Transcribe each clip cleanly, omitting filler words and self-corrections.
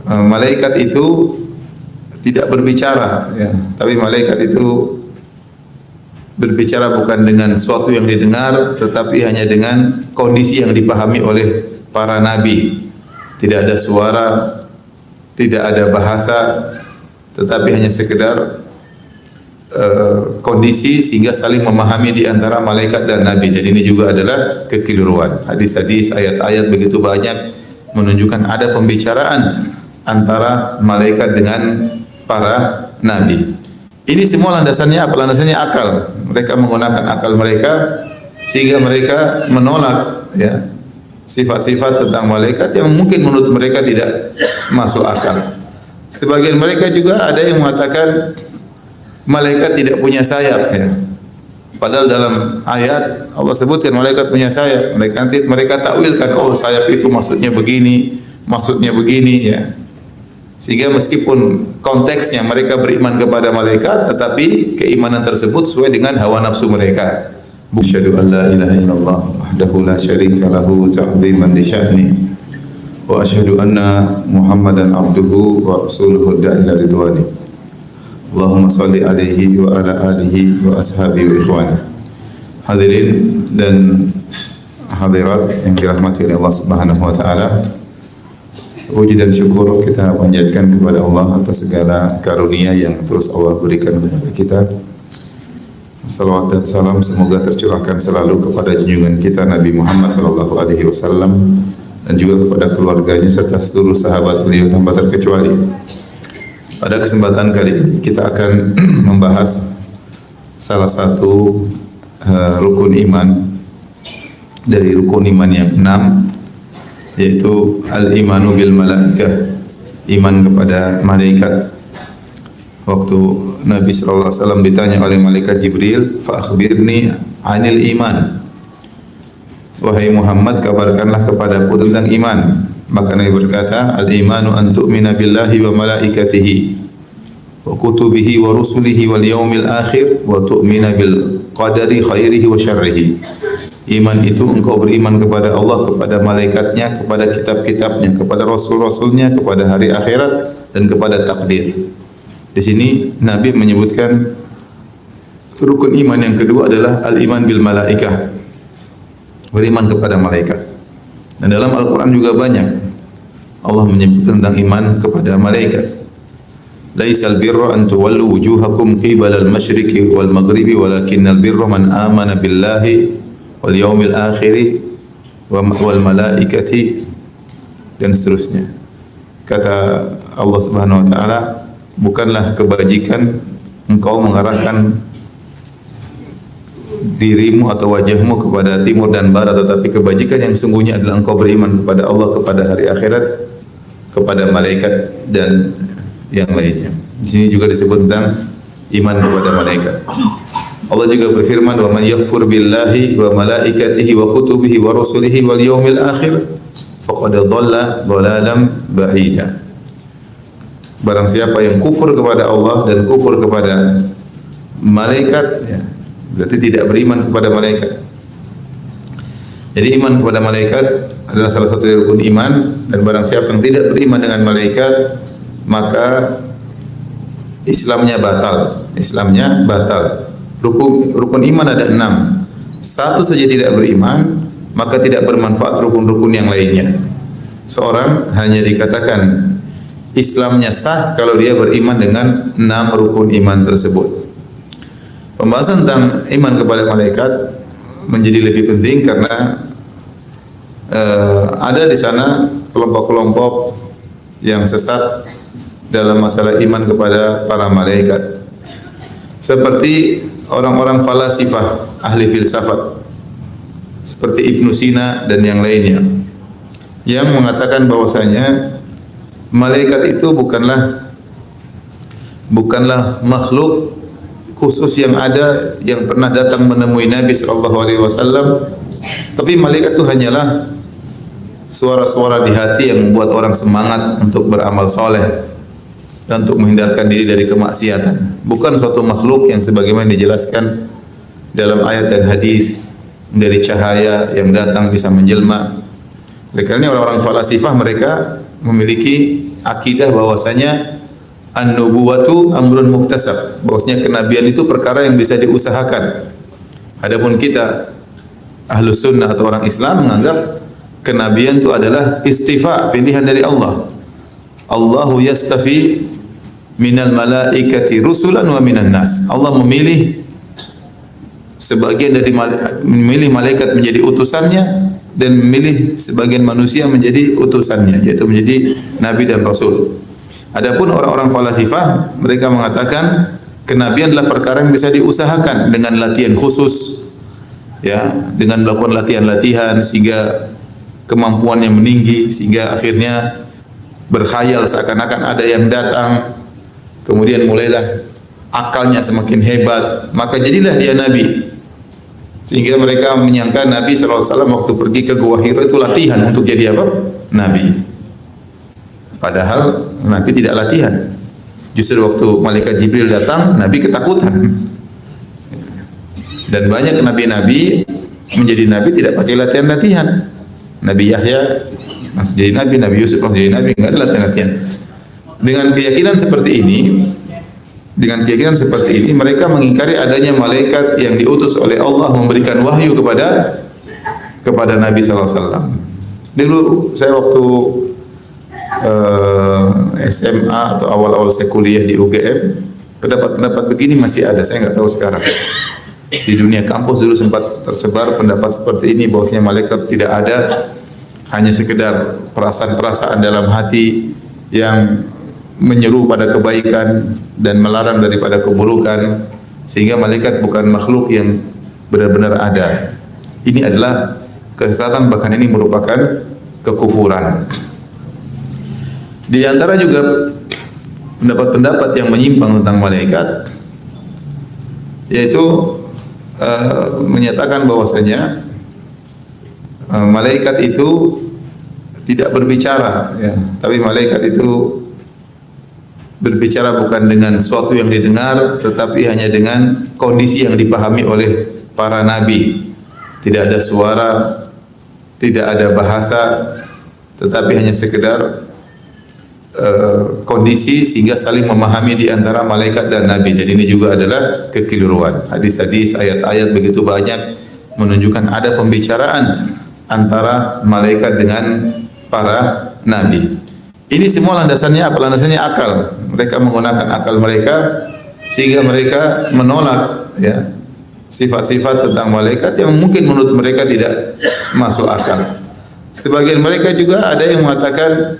malaikat itu tidak berbicara, ya. Tapi malaikat itu berbicara bukan dengan sesuatu yang didengar, tetapi hanya dengan kondisi yang dipahami oleh para nabi. Tidak ada suara, tidak ada bahasa, tetapi hanya sekedar kondisi sehingga saling memahami di antara malaikat dan nabi. Dan ini juga adalah kekeliruan. Hadis-hadis, ayat-ayat begitu banyak menunjukkan ada pembicaraan antara malaikat dengan para nabi. Ini semua landasannya apa? Landasannya akal. Mereka menggunakan akal mereka sehingga mereka menolak, ya, sifat-sifat tentang malaikat yang mungkin menurut mereka tidak masuk akal. Sebagian mereka juga ada yang mengatakan malaikat tidak punya sayap, ya. Padahal dalam ayat Allah sebutkan malaikat punya sayap. Mereka takwilkan, oh sayap itu maksudnya begini, ya. Sehingga meskipun konteksnya mereka beriman kepada malaikat, tetapi keimanan tersebut sesuai dengan hawa nafsu mereka. Asyhadu an la ilaha illallah wahdahu la syarika lahu ta'dhiman li sya'ni wa asyhadu anna Muhammadan abduhu wa rasuluhu da'ila ridwani. Allahumma salli alaihi wa ala alihi wa ashabihi wa ikhwani. Hadirin dan hadirat yang dirahmati oleh Allah Subhanahu wa taala. Puji dan syukur kita panjatkan kepada Allah atas segala karunia yang terus Allah berikan kepada kita. Salawat dan salam semoga tercurahkan selalu kepada junjungan kita Nabi Muhammad sallallahu alaihi wasallam dan juga kepada keluarganya serta seluruh sahabat beliau tanpa terkecuali. Pada kesempatan kali ini kita akan membahas salah satu rukun iman dari rukun iman yang 6, yaitu al-imanu bil malaikah, iman kepada malaikat. Waktu Nabi sallallahu alaihi wasallam ditanya oleh malaikat Jibril, fa akhbirni 'anil iman. Wahai Muhammad, kabarkanlah kepadaku tentang iman. Maka Nabi berkata, al-imanu an tu'mina billahi wa malaikatihi wa kutubihi wa rusulihi wal yaumil akhir wa tu'mina bil qadari khairihi wa syarrihi. Iman itu engkau beriman kepada Allah, kepada malaikatnya, kepada kitab-kitabnya, kepada rasul-rasulnya, kepada hari akhirat dan kepada takdir. Di sini Nabi menyebutkan rukun iman yang kedua adalah al-iman bil malaikah, beriman kepada malaikat. Dan dalam Al-Quran juga banyak Allah menyebut tentang iman kepada malaikat. Laisal birra an tuwallu wujuhakum qibala al-masyriqi wal maghribi walakinnal birra man amana billahi wal yaumil akhir wal malaikati dan seterusnya. Kata Allah Subhanahu wa taala, bukanlah kebajikan engkau mengarahkan dirimu atau wajahmu kepada timur dan barat, tetapi kebajikan yang sungguhnya adalah engkau beriman kepada Allah, kepada hari akhirat, kepada malaikat dan yang lainnya. Di sini juga disebut tentang iman kepada malaikat. Allah juga berfirman, wa man yakfur billahi wa malaikatihi wa kutubihi wa rusulihi wal yaumil akhir faqad dhalla dhalalan ba'ida. Barang siapa yang kufur kepada Allah dan kufur kepada malaikat, ya, berarti tidak beriman kepada malaikat. Jadi iman kepada malaikat adalah salah satu dari rukun iman, dan barang siapa yang tidak beriman dengan malaikat, maka Islamnya batal. Islamnya batal. Rukun iman ada 6. Satu saja tidak beriman, maka tidak bermanfaat rukun-rukun yang lainnya. Seorang hanya dikatakan Islamnya sah kalau dia beriman dengan 6 rukun iman tersebut. Pembahasan tentang iman kepada malaikat menjadi lebih penting karena ada di sana kelompok-kelompok yang sesat dalam masalah iman kepada para malaikat. Seperti orang-orang falasifah, ahli filsafat, seperti Ibnu Sina dan yang lainnya, yang mengatakan bahwasanya malaikat itu bukanlah makhluk khusus yang ada yang pernah datang menemui Nabi sallallahu alaihi wasallam, tapi malaikat itu hanyalah suara-suara di hati yang membuat orang semangat untuk beramal soleh dan untuk menghindarkan diri dari kemaksiatan. Bukan suatu makhluk yang sebagaimana dijelaskan dalam ayat dan hadis dari cahaya yang datang bisa menjelma. Oleh karena orang-orang falasifah mereka memiliki akidah bahwasanya an-nubuwatu amrun muktasab, bahwasanya kenabian itu perkara yang bisa diusahakan. Adapun kita Ahlus Sunnah atau orang Islam menganggap kenabian itu adalah istifa, pilihan dari Allah. Allahu yastafi minal malaikati rusulan wa minan nas. Allah memilih sebagian dari memilih malaikat menjadi utusannya dan memilih sebagian manusia menjadi utusannya, yaitu menjadi nabi dan rasul. Adapun orang-orang falasifah, mereka mengatakan kenabian adalah perkara yang bisa diusahakan dengan latihan khusus, ya, dengan melakukan latihan-latihan sehingga kemampuannya meninggi, sehingga akhirnya berkhayal seakan-akan ada yang datang, kemudian mulailah akalnya semakin hebat, maka jadilah dia nabi. Sehingga mereka menyangka Nabi SAW waktu pergi ke Gua Hira itu latihan untuk jadi apa? Nabi. Padahal Nabi tidak latihan. Justru waktu malaikat Jibril datang, Nabi ketakutan. Dan banyak nabi-nabi menjadi nabi tidak pakai latihan-latihan. Nabi Yahya masuk jadi nabi, Nabi Yusuf masuk jadi nabi, enggak ada latihan-latihan. Dengan keyakinan seperti ini, mereka mengingkari adanya malaikat yang diutus oleh Allah memberikan wahyu kepada Nabi SAW. Dulu saya waktu SMA atau awal-awal saya kuliah di UGM, pendapat-pendapat begini masih ada, saya nggak tahu sekarang. Di dunia kampus dulu sempat tersebar pendapat seperti ini, bahwasanya malaikat tidak ada, hanya sekedar perasaan-perasaan dalam hati yang menyeru pada kebaikan dan melarang daripada keburukan, sehingga malaikat bukan makhluk yang benar-benar ada. Ini adalah kesesatan, bahkan ini merupakan kekufuran. Di antara juga pendapat-pendapat yang menyimpang tentang malaikat, yaitu menyatakan bahwasanya malaikat itu tidak berbicara, ya, tapi malaikat itu berbicara bukan dengan sesuatu yang didengar, tetapi hanya dengan kondisi yang dipahami oleh para nabi. Tidak ada suara, tidak ada bahasa, tetapi hanya sekedar kondisi sehingga saling memahami di antara malaikat dan nabi. Dan ini juga adalah kekeliruan. Hadis-hadis, ayat-ayat begitu banyak menunjukkan ada pembicaraan antara malaikat dengan para nabi. Ini semua landasannya apa? Landasannya akal. Mereka menggunakan akal mereka sehingga mereka menolak, ya, sifat-sifat tentang malaikat yang mungkin menurut mereka tidak masuk akal. Sebagian mereka juga ada yang mengatakan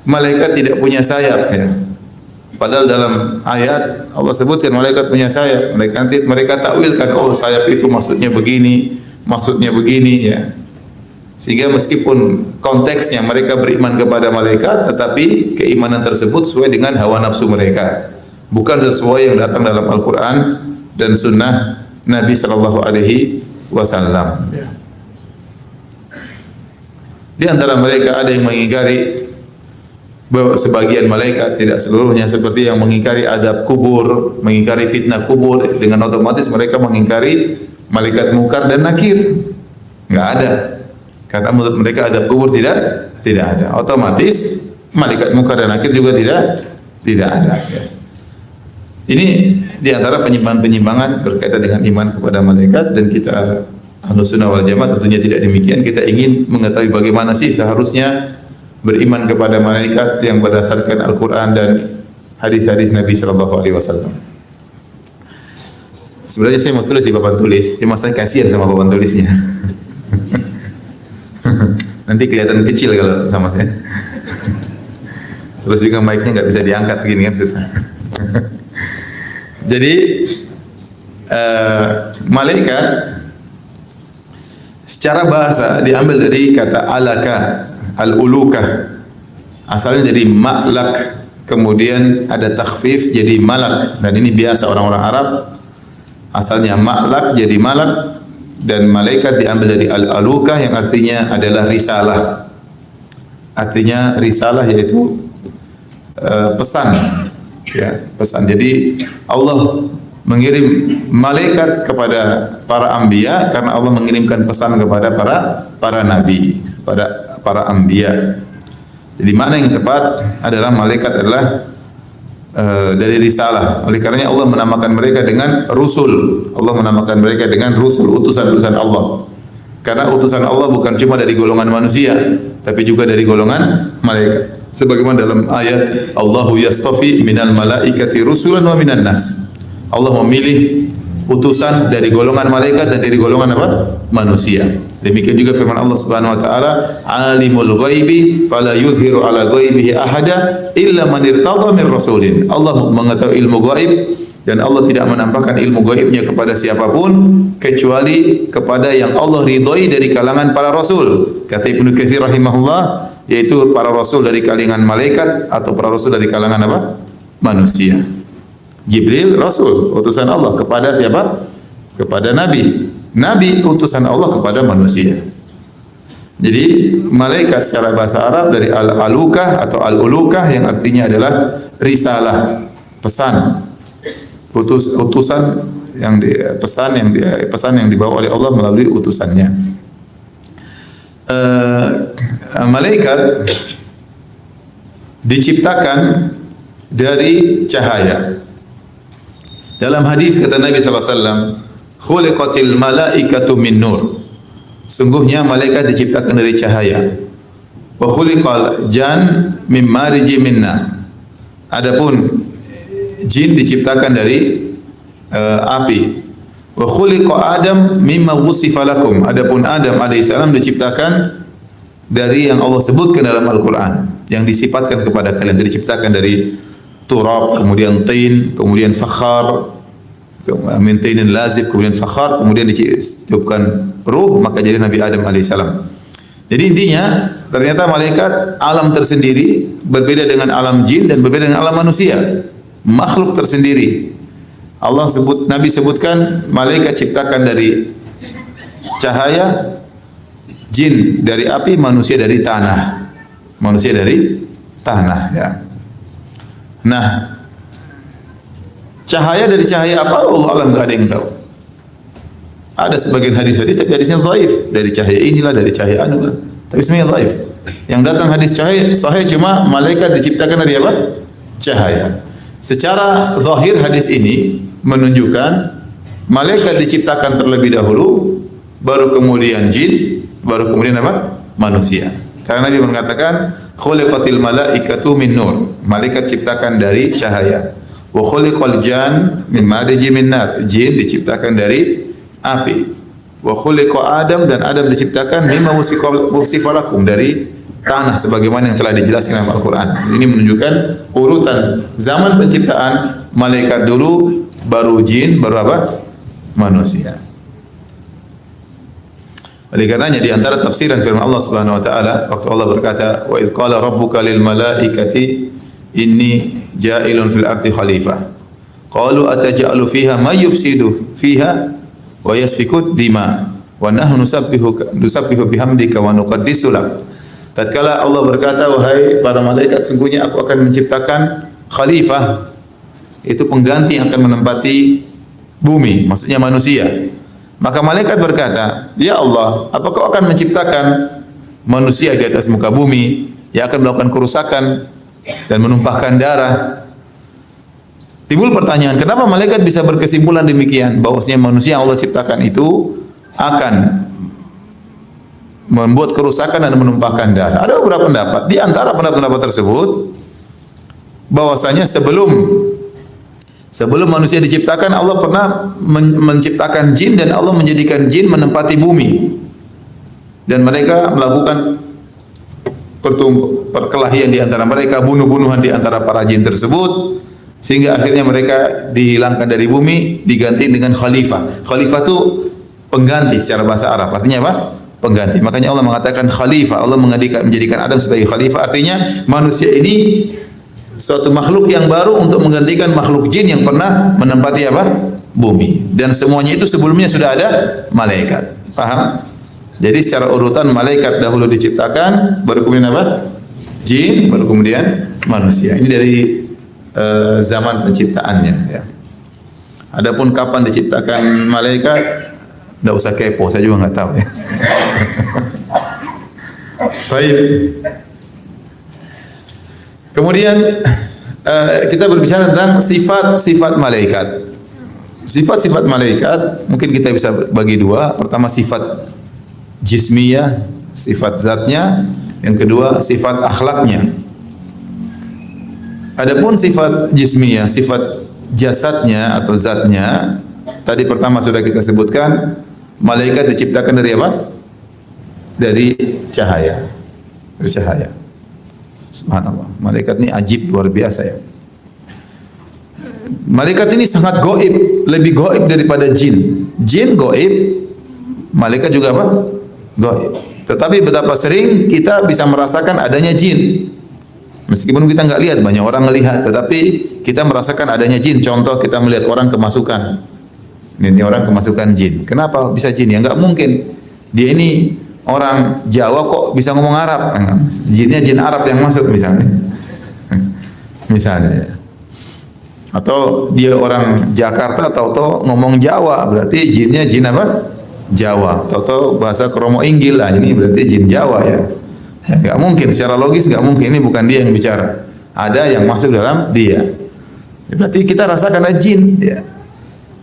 malaikat tidak punya sayap, ya. Padahal dalam ayat Allah sebutkan malaikat punya sayap. Mereka takwilkan, oh sayap itu maksudnya begini, ya. Sehingga meskipun konteksnya mereka beriman kepada malaikat, tetapi keimanan tersebut sesuai dengan hawa nafsu mereka, bukan sesuai yang datang dalam Al-Quran dan Sunnah Nabi Sallallahu Alaihi Wasallam. Di antara mereka ada yang mengingkari bahwa sebagian malaikat, tidak seluruhnya, seperti yang mengingkari adab kubur, mengingkari fitnah kubur. Dengan otomatis mereka mengingkari malaikat Munkar dan Nakir. Enggak ada. Karena menurut mereka adab kubur tidak ada. Otomatis malaikat Munkar dan Nakir juga tidak ada. Ya. Ini di antara penyimpangan-penyimpangan berkaitan dengan iman kepada malaikat, dan kita Ahlus Sunnah wal Jamaah tentunya tidak demikian. Kita ingin mengetahui bagaimana sih seharusnya beriman kepada malaikat yang berdasarkan Al-Quran dan hadis-hadis Nabi Sallallahu Alaihi Wasallam. Sebenarnya saya mau tulis di papan tulis, cuma saya kasihan sama papan tulisnya. Nanti kelihatan kecil kalau sama saya. Terus juga mic-nya nggak bisa diangkat begini kan, susah. Jadi malaikat secara bahasa diambil dari kata alaka, al-ulukah. Asalnya dari ma'lak, kemudian ada takhfif jadi malak, dan ini biasa orang-orang Arab. Asalnya ma'lak jadi malak, dan malaikat diambil dari al-alukah yang artinya adalah risalah. Artinya risalah yaitu pesan, ya, pesan. Jadi Allah mengirim malaikat kepada para anbiya karena Allah mengirimkan pesan kepada para nabi, pada para anbiya. Jadi makna yang tepat adalah malaikat adalah dari risalah. Oleh karenanya Allah menamakan mereka dengan rusul. Allah menamakan mereka dengan rusul, utusan-utusan Allah. Karena utusan Allah bukan cuma dari golongan manusia, tapi juga dari golongan malaikat. Sebagaimana dalam ayat Allahu yastafi minal malaikati rusulan wa minan nas. Allah memilih utusan dari golongan malaikat dan dari golongan apa? Manusia. Demikian juga firman Allah Subhanahu wa taala, "Alimul ghaibi fala yuzhiru ala ghaibihi ahada illa man irtadha min rasulin." Allah mengetahui ilmu gaib dan Allah tidak menampakkan ilmu gaibnya kepada siapapun kecuali kepada yang Allah ridhoi dari kalangan para rasul. Kata Ibnu Katsir rahimahullah, yaitu para rasul dari kalangan malaikat atau para rasul dari kalangan apa? Manusia. Jibril rasul, utusan Allah kepada siapa? Kepada nabi. Nabi utusan Allah kepada manusia. Jadi malaikat secara bahasa Arab dari al-alukah atau al-ulukah yang artinya adalah risalah, pesan. Utusan yang pesan yang dibawa oleh Allah melalui utusannya. Malaikat diciptakan dari cahaya. Dalam hadis kata Nabi sallallahu alaihi wasallam, "Khuliqatil malaikatu min nur." Sungguhnya malaikat diciptakan dari cahaya. Wa khuliqal jan mim mariji min nar. Adapun jin diciptakan dari api. Wa khuliqa Adam mimma wusifa lakum. Adapun Adam alaihissalam diciptakan dari yang Allah sebutkan dalam Al-Qur'an, yang disifatkan kepada kalian. Diciptakan dari turab, kemudian tin, kemudian fakhar, min tinin lazib, kemudian fakhar, kemudian ditiupkan ruh, maka jadi Nabi Adam alaihissalam. Jadi intinya ternyata malaikat alam tersendiri, berbeda dengan alam jin dan berbeda dengan alam manusia, makhluk tersendiri. Nabi sebutkan malaikat ciptakan dari cahaya, jin dari api, manusia dari tanah. Manusia dari tanah, ya. Nah, cahaya dari cahaya apa? Allah alam, enggak ada yang tahu. Ada sebagian hadis-hadis tapi hadisnya dhaif, dari cahaya inilah, dari cahaya anulah. Tapi semuanya dhaif. Yang datang hadis cahaya sahih cuma malaikat diciptakan dari apa? Cahaya. Secara zahir hadis ini menunjukkan malaikat diciptakan terlebih dahulu, baru kemudian jin, baru kemudian apa? Manusia. Karena Nabi mengatakan khuliqatil malaikatu min nur. Malaikat ciptakan dari cahaya. Wa khuliqal jan min mariji min nar. Jin diciptakan dari api. Wa khuliqa Adam, dan Adam diciptakan mimma wusifa lakum, dari tanah sebagaimana yang telah dijelaskan dalam Al-Qur'an. Ini menunjukkan urutan zaman penciptaan, malaikat dulu, baru jin, baru apa? Manusia. Oleh karenanya di antara tafsiran firman Allah Subhanahu wa taala, waktu Allah berkata, "Wa idz qala rabbuka lil malaikati inni ja'ilun fil ardi khalifah." Qalu ataj'alu fiha may yufsidu fiha wa yasfiku dima wa nahnu nusabbihu bihamdika wa nuqaddisu lak. Tatkala Allah berkata, "Wahai para malaikat, sungguhnya aku akan menciptakan khalifah." Itu pengganti yang akan menempati bumi, maksudnya manusia. Maka malaikat berkata, "Ya Allah, apakah kau akan menciptakan manusia di atas muka bumi yang akan melakukan kerusakan dan menumpahkan darah?" Timbul pertanyaan, kenapa malaikat bisa berkesimpulan demikian, bahwasanya manusia yang Allah ciptakan itu akan membuat kerusakan dan menumpahkan darah? Ada beberapa pendapat. Di antara pendapat tersebut, bahwasanya sebelum manusia diciptakan, Allah pernah menciptakan jin, dan Allah menjadikan jin menempati bumi, dan mereka melakukan perkelahian di antara mereka, bunuh-bunuhan di antara para jin tersebut, sehingga akhirnya mereka dihilangkan dari bumi, diganti dengan khalifah. Khalifah itu pengganti secara bahasa Arab. Artinya apa? Pengganti. Makanya Allah mengatakan khalifah. Allah menjadikan Adam sebagai khalifah. Artinya manusia ini suatu makhluk yang baru untuk menggantikan makhluk jin yang pernah menempati apa? Bumi. Dan semuanya itu sebelumnya sudah ada malaikat. Paham? Jadi secara urutan malaikat dahulu diciptakan, baru kemudian apa? Jin, baru kemudian manusia. Ini dari zaman penciptaannya, ya. Adapun kapan diciptakan malaikat, enggak usah kepo, saya juga enggak tahu, ya. Baik. Kemudian kita berbicara tentang sifat-sifat malaikat. Sifat-sifat malaikat mungkin kita bisa bagi dua. Pertama sifat jismiyah, sifat zatnya. Yang kedua sifat akhlaknya. Adapun sifat jismiyah, sifat jasadnya atau zatnya, tadi pertama sudah kita sebutkan, malaikat diciptakan dari apa? Dari cahaya. Dari cahaya. Subhanallah. Malaikat ini ajib, luar biasa ya. Malaikat ini sangat gaib, lebih gaib daripada jin. Jin gaib, malaikat juga apa? Gaib. Tetapi betapa sering kita bisa merasakan adanya jin. Meskipun kita nggak lihat, banyak orang melihat, tetapi kita merasakan adanya jin. Contoh kita melihat orang kemasukan. Ini orang kemasukan jin. Kenapa bisa jin? Ya nggak mungkin. Dia ini orang Jawa kok bisa ngomong Arab. Jinnya jin Arab yang masuk misalnya. Misalnya ya. Atau dia orang Jakarta tahu-tahu ngomong Jawa, berarti jinnya jin apa? Jawa. Tahu-tahu bahasa Kromo Inggil lah, ini berarti jin Jawa ya. Enggak mungkin, secara logis enggak mungkin, ini bukan dia yang bicara. Ada yang masuk dalam dia. Berarti kita rasakan ada jin ya.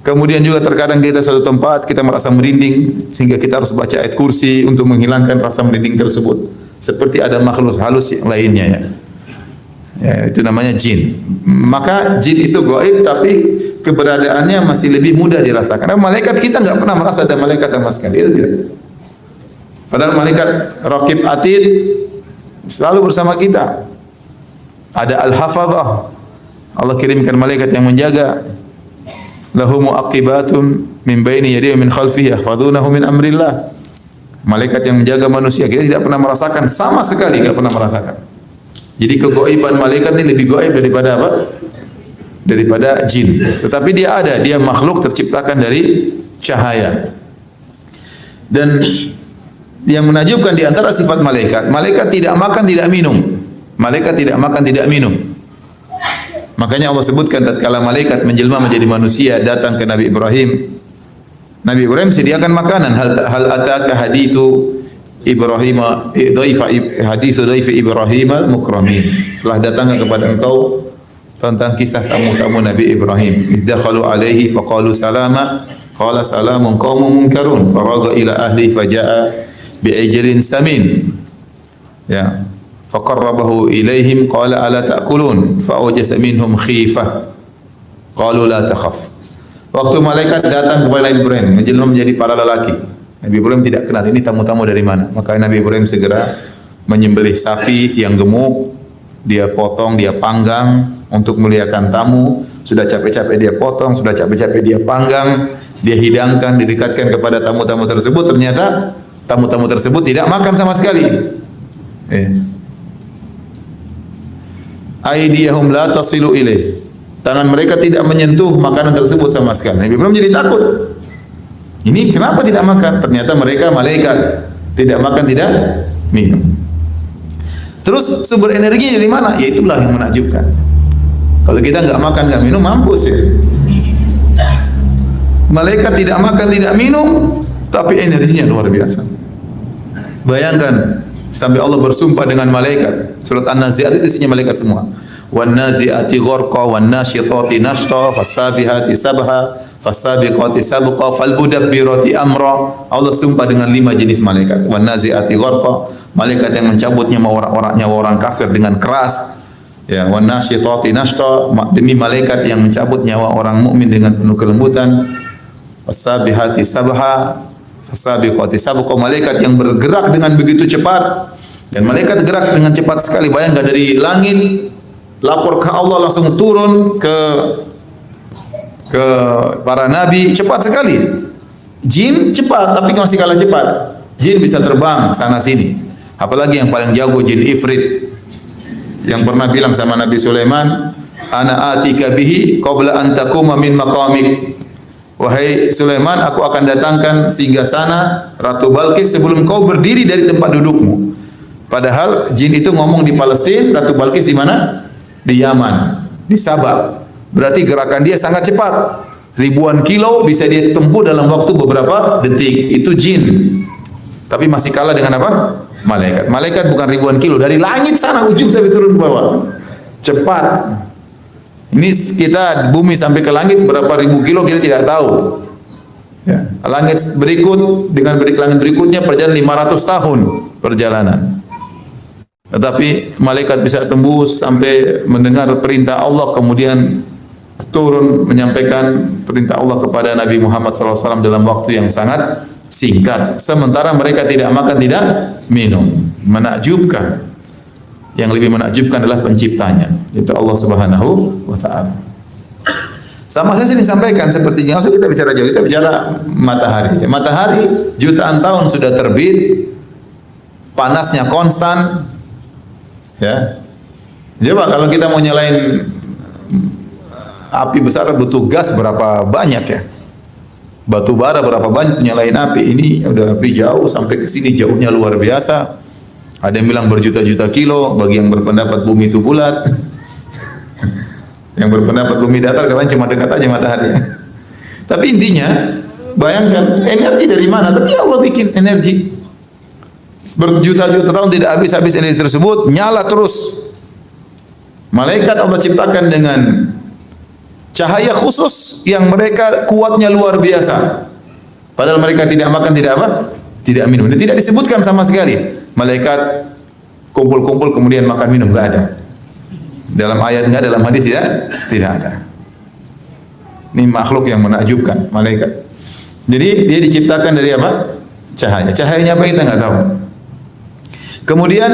Kemudian juga terkadang kita suatu tempat kita merasa merinding sehingga kita harus baca ayat kursi untuk menghilangkan rasa merinding tersebut. Seperti ada makhluk halus yang lainnya ya. Ya, itu namanya jin. Maka jin itu gaib tapi keberadaannya masih lebih mudah dirasakan. Karena malaikat kita enggak pernah merasa ada malaikat sama sekali, itu tidak. Padahal malaikat Raqib Atid selalu bersama kita. Ada Al-Hafadhah. Allah kirimkan malaikat yang menjaga. Lahu mu'aqibatun min baini yadihi wa min khalfihi yahfazunahu min amrillah. Malaikat yang menjaga manusia. Kita tidak pernah merasakan, sama sekali tidak pernah merasakan. Jadi kegaiban malaikat ini lebih gaib daripada apa? Daripada jin. Tetapi dia ada, dia makhluk terciptakan dari cahaya. Dan yang menakjubkan di antara sifat malaikat, malaikat tidak makan, tidak minum. Malaikat tidak makan, tidak minum. Makanya Allah sebutkan tatkala malaikat menjelma menjadi manusia datang ke Nabi Ibrahim. Nabi Ibrahim sediakan makanan. Hal ataka hadithu Ibrahim hadithu dhaifi Ibrahim al-mukramin. Telah datang kepada engkau tentang kisah tamu-tamu Nabi Ibrahim. Izdakhalu alaihi faqalu salama. Qala salamun qaumun munkarun. Faraga ila ahli faja'a bi'ijlin samin. Ya. Faqarrabahu ilaihim qala ala ta'kulun fa'awjasa minhum khifah. Qalu la takhaf. Waktu malaikat datang kepada Nabi Ibrahim menjelma menjadi para lelaki. Nabi Ibrahim tidak kenal ini tamu-tamu dari mana. Maka Nabi Ibrahim segera menyembelih sapi yang gemuk, dia potong, dia panggang untuk memuliakan tamu. Sudah capek-capek dia potong, sudah capek-capek dia panggang, dia hidangkan, didekatkan kepada tamu-tamu tersebut. Ternyata tamu-tamu tersebut tidak makan sama sekali. Aydiyahum la tasilu ilaih. Tangan mereka tidak menyentuh makanan tersebut sama sekali. Nabi Ibrahim jadi takut. Ini kenapa tidak makan? Ternyata mereka malaikat. Tidak makan, tidak minum. Terus sumber energinya dari mana? Ya itulah yang menakjubkan. Kalau kita enggak makan, enggak minum, mampus ya. Malaikat tidak makan, tidak minum, tapi energinya luar biasa. Bayangkan sampai Allah bersumpah dengan malaikat. Surat An-Nazi'at itu isinya malaikat semua. Wan nazi'ati gharqa wan nasyitati nashta fasabihati sabha fasabiqati sabqa falmudabbirati amra. Allah sumpah dengan 5 jenis malaikat. Wan nazi'ati gharqa, malaikat yang mencabut nyawa orang kafir dengan keras. Ya, wan nasyitati nashta, demi malaikat yang mencabut nyawa orang mukmin dengan penuh kelembutan. Fasabihati sabha fasabiqati sabqa, malaikat yang bergerak dengan begitu cepat. Dan malaikat gerak dengan cepat sekali. Bayangkan dari langit lapor ke Allah langsung turun ke para nabi, cepat sekali. Jin cepat tapi masih kalah cepat. Jin bisa terbang sana sini. Apalagi yang paling jago jin ifrit yang pernah bilang sama Nabi Sulaiman, ana atika bihi qabla an taquma min maqamik. Wahai Sulaiman, aku akan datangkan singgasana Ratu Balqis sebelum kau berdiri dari tempat dudukmu. Padahal jin itu ngomong di Palestina, Ratu Balqis di mana? Di Yaman, di Sabah. Berarti gerakan dia sangat cepat. Ribuan kilo bisa dia tempuh dalam waktu beberapa detik. Itu jin. Tapi masih kalah dengan apa? Malaikat. Malaikat bukan ribuan kilo, dari langit sana ujung sampai turun ke bawah. cepat. Ini kita bumi sampai ke langit berapa ribu kilo kita tidak tahu. Ya. Langit berikut dengan langit berikutnya perjalanan 500 tahun perjalanan. Tetapi malaikat bisa tembus sampai mendengar perintah Allah, kemudian turun menyampaikan perintah Allah kepada Nabi Muhammad SAW dalam waktu yang sangat singkat. Sementara mereka tidak makan, tidak minum. Menakjubkan. Yang lebih menakjubkan adalah penciptanya, itu Allah Subhanahu wa Ta'ala. Sama saya sering sampaikan, sepertinya usah kita bicara jauh, kita bicara matahari. Matahari jutaan tahun sudah terbit, panasnya konstan. Ya, coba kalau kita mau nyalain api besar butuh gas berapa banyak ya? Batu bara berapa banyak nyalain api? Ini udah api jauh sampai ke sini, jauhnya luar biasa. Ada yang bilang berjuta-juta kilo, bagi yang berpendapat bumi itu bulat. Yang berpendapat bumi datar karena cuma dekat aja matahari. Tapi intinya, bayangkan energi dari mana? Tapi Allah bikin energi. Berjuta-juta tahun tidak habis-habis energi tersebut, nyala terus. Malaikat Allah ciptakan dengan cahaya khusus yang mereka kuatnya luar biasa. Padahal mereka tidak makan, tidak apa? Tidak minum. Dan tidak disebutkan sama sekali. Malaikat kumpul-kumpul kemudian makan minum, enggak ada. Dalam ayat enggak, dalam hadis ya, tidak ada. Ini makhluk yang menakjubkan, malaikat. Jadi dia diciptakan dari apa? Cahaya. Cahayanya apa kita enggak tahu. Kemudian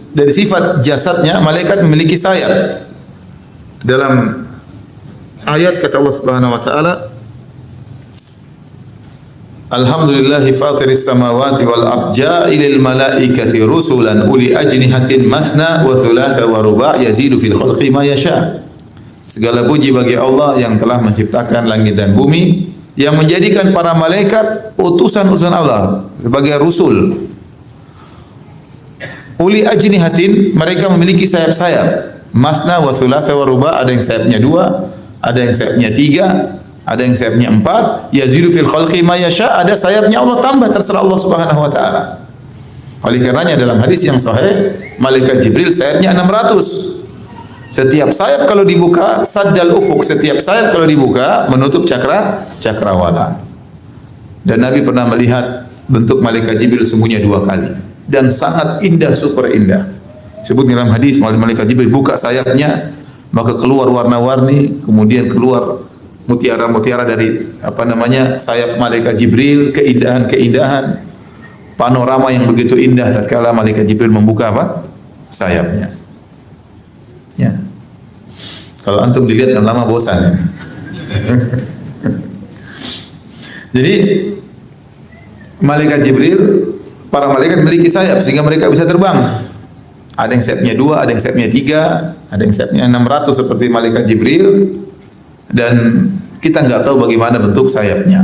dari sifat jasadnya, malaikat memiliki sayap. Dalam ayat kata Allah Subhanahu wa taala, Alhamdulillahi fatiris samawati wal ard ja'ilil malaikati rusulan uli ajnihatin mathna wa thulatha wa ruba' yazidu fil khalqi ma yasha. Segala puji bagi Allah yang telah menciptakan langit dan bumi, yang menjadikan para malaikat utusan-utusan Allah sebagai rusul. Uli ajnihatin, mereka memiliki sayap-sayap. Mathna wa thulatha wa ruba', ada yang sayapnya 2, ada yang sayapnya 3, ada yang sayapnya 4, yazidu fil khalqi ma yasha, ada sayapnya Allah tambah terserah Allah Subhanahu wa taala. Oleh karenanya dalam hadis yang sahih, malaikat Jibril sayapnya 600. Setiap sayap kalau dibuka, saddal ufuk, setiap sayap kalau dibuka menutup cakrawala. Dan Nabi pernah melihat bentuk malaikat Jibril sungguhnya 2 kali dan sangat indah, super indah. Sebut dalam hadis, malaikat Jibril buka sayapnya, maka keluar warna-warni, kemudian keluar mutiara-mutiara dari sayap malaikat Jibril, keindahan-keindahan, panorama yang begitu indah tatkala malaikat Jibril membuka apa? Sayapnya. Ya. Kalau antum dilihat kan lama bosan ya. Jadi malaikat Jibril, para malaikat memiliki sayap sehingga mereka bisa terbang. Ada yang sayapnya 2, ada yang sayapnya 3, ada yang sayapnya 600 seperti malaikat Jibril. Dan kita nggak tahu bagaimana bentuk sayapnya.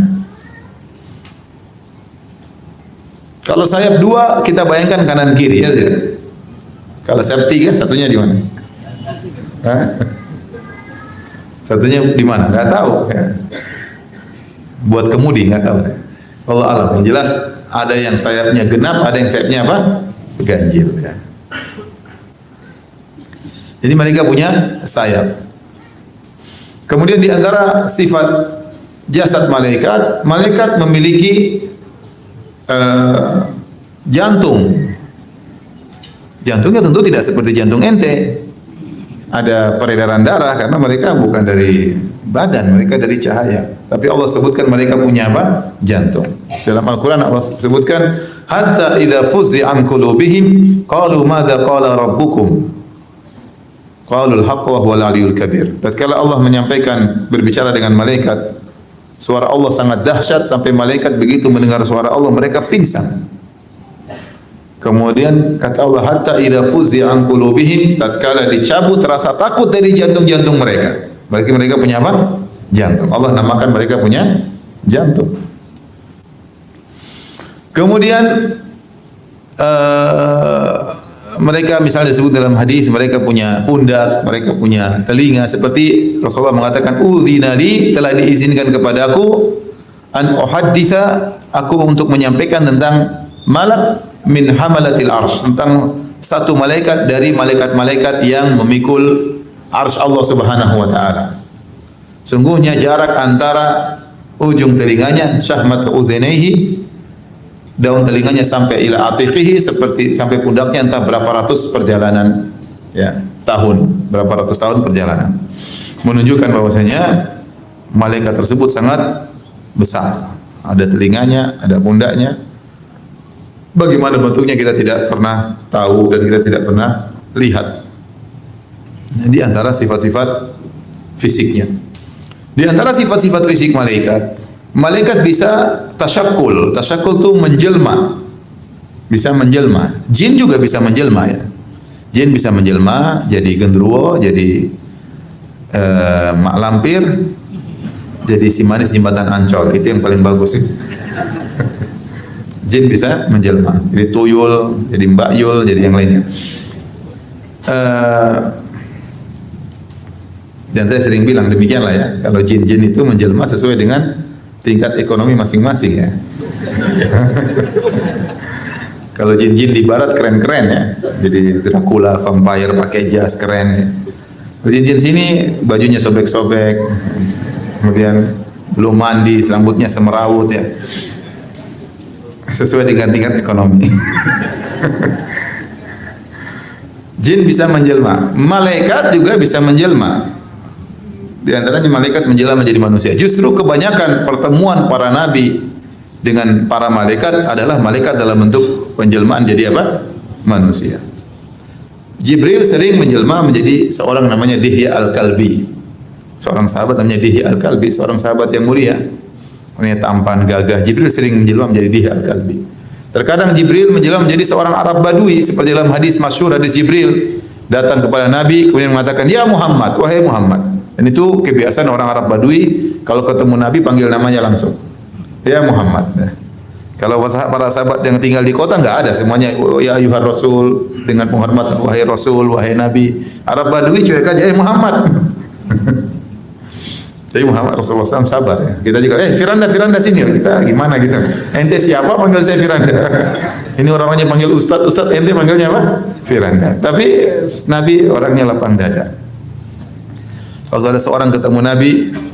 Kalau sayap 2 kita bayangkan kanan kiri ya. Kalau sayap 3 satunya di mana? Satunya di mana? Nggak tahu. Ya. Buat kemudi nggak tahu saya. Allah alam. Yang jelas ada yang sayapnya genap, ada yang sayapnya apa? Ganjil. Ya. Jadi mereka punya sayap. Kemudian di antara sifat jasad malaikat, malaikat memiliki jantung. Jantungnya tentu tidak seperti jantung ente. Ada peredaran darah karena mereka bukan dari badan, mereka dari cahaya. Tapi Allah sebutkan mereka punya apa? Jantung. Dalam Al-Quran Allah sebutkan, hatta idza fuzzi'a an qulubihim qalu madza qala rabbukum. Qaulul haqq wa huwal aliyyul kabir. Tatkala Allah menyampaikan berbicara dengan malaikat, suara Allah sangat dahsyat sampai malaikat begitu mendengar suara Allah mereka pingsan. Kemudian kata Allah, hatta idza fuzzi'a an qulubihim, tatkala dicabut rasa takut dari jantung-jantung mereka. Berarti mereka punya apa? Jantung. Allah namakan mereka punya jantung. Kemudian mereka misalnya disebut dalam hadis mereka punya pundak, mereka punya telinga, seperti Rasulullah mengatakan udzina li, telah diizinkan kepadaku an uhadditsa, aku untuk menyampaikan tentang malak min hamalatil arsy, tentang satu malaikat dari malaikat-malaikat yang memikul arsy Allah Subhanahu wa taala. Sungguhnya jarak antara ujung telinganya syahmat udhunaihi, daun telinganya sampai ila atiqihi, seperti sampai pundaknya entah berapa ratus perjalanan ya tahun, berapa ratus tahun perjalanan, menunjukkan bahwasanya malaikat tersebut sangat besar. Ada telinganya, ada pundaknya. Bagaimana bentuknya kita tidak pernah tahu dan kita tidak pernah lihat. Nah, di antara sifat-sifat fisiknya. Di antara sifat-sifat fisik malaikat, malaikat bisa tasyakkul. Tasyakkul itu menjelma. Bisa menjelma. Jin juga bisa menjelma ya. Jin bisa menjelma jadi genderuwo, jadi mak lampir, jadi si manis jembatan Ancol. Itu yang paling bagus. Jin bisa menjelma. Jadi tuyul, jadi mbak yul, jadi yang lainnya. Dan saya sering bilang demikianlah ya. Kalau jin-jin itu menjelma sesuai dengan tingkat ekonomi masing-masing ya. Kalau jin-jin di barat keren-keren ya. Jadi Dracula, vampire pakai jas keren ya. Jin-jin sini bajunya sobek-sobek. Kemudian belum mandi, rambutnya semerawut ya. Sesuai dengan tingkat ekonomi. Jin bisa menjelma, malaikat juga bisa menjelma. Di antaranya malaikat menjelma menjadi manusia. Justru kebanyakan pertemuan para nabi dengan para malaikat adalah malaikat dalam bentuk penjelmaan jadi apa? Manusia. Jibril sering menjelma menjadi seorang namanya Dihya Al-Kalbi. Seorang sahabat namanya Dihya Al-Kalbi, seorang sahabat yang mulia. Orangnya tampan, gagah. Jibril sering menjelma menjadi Dihya Al-Kalbi. Terkadang Jibril menjelma menjadi seorang Arab Badui, seperti dalam hadis masyhur, hadis Jibril datang kepada Nabi kemudian mengatakan, "Ya Muhammad, wahai Muhammad." Dan itu kebiasaan orang Arab Badui, kalau ketemu Nabi panggil namanya langsung. Ya Muhammad. Kalau para sahabat yang tinggal di kota enggak ada, semuanya ya ayuhar Rasul, dengan penghormatan wahai Rasul, wahai Nabi. Arab Badui cuek aja, Muhammad. Jadi Muhammad Rasulullah SAW sabar ya. Kita juga, Firanda sini. Kita gimana gitu. Ente siapa panggil saya Firanda? Ini orangnya panggil Ustadz, ente panggilnya apa? Firanda. Tapi Nabi orangnya lapang dada. Kalau ada seorang ketemu Nabi,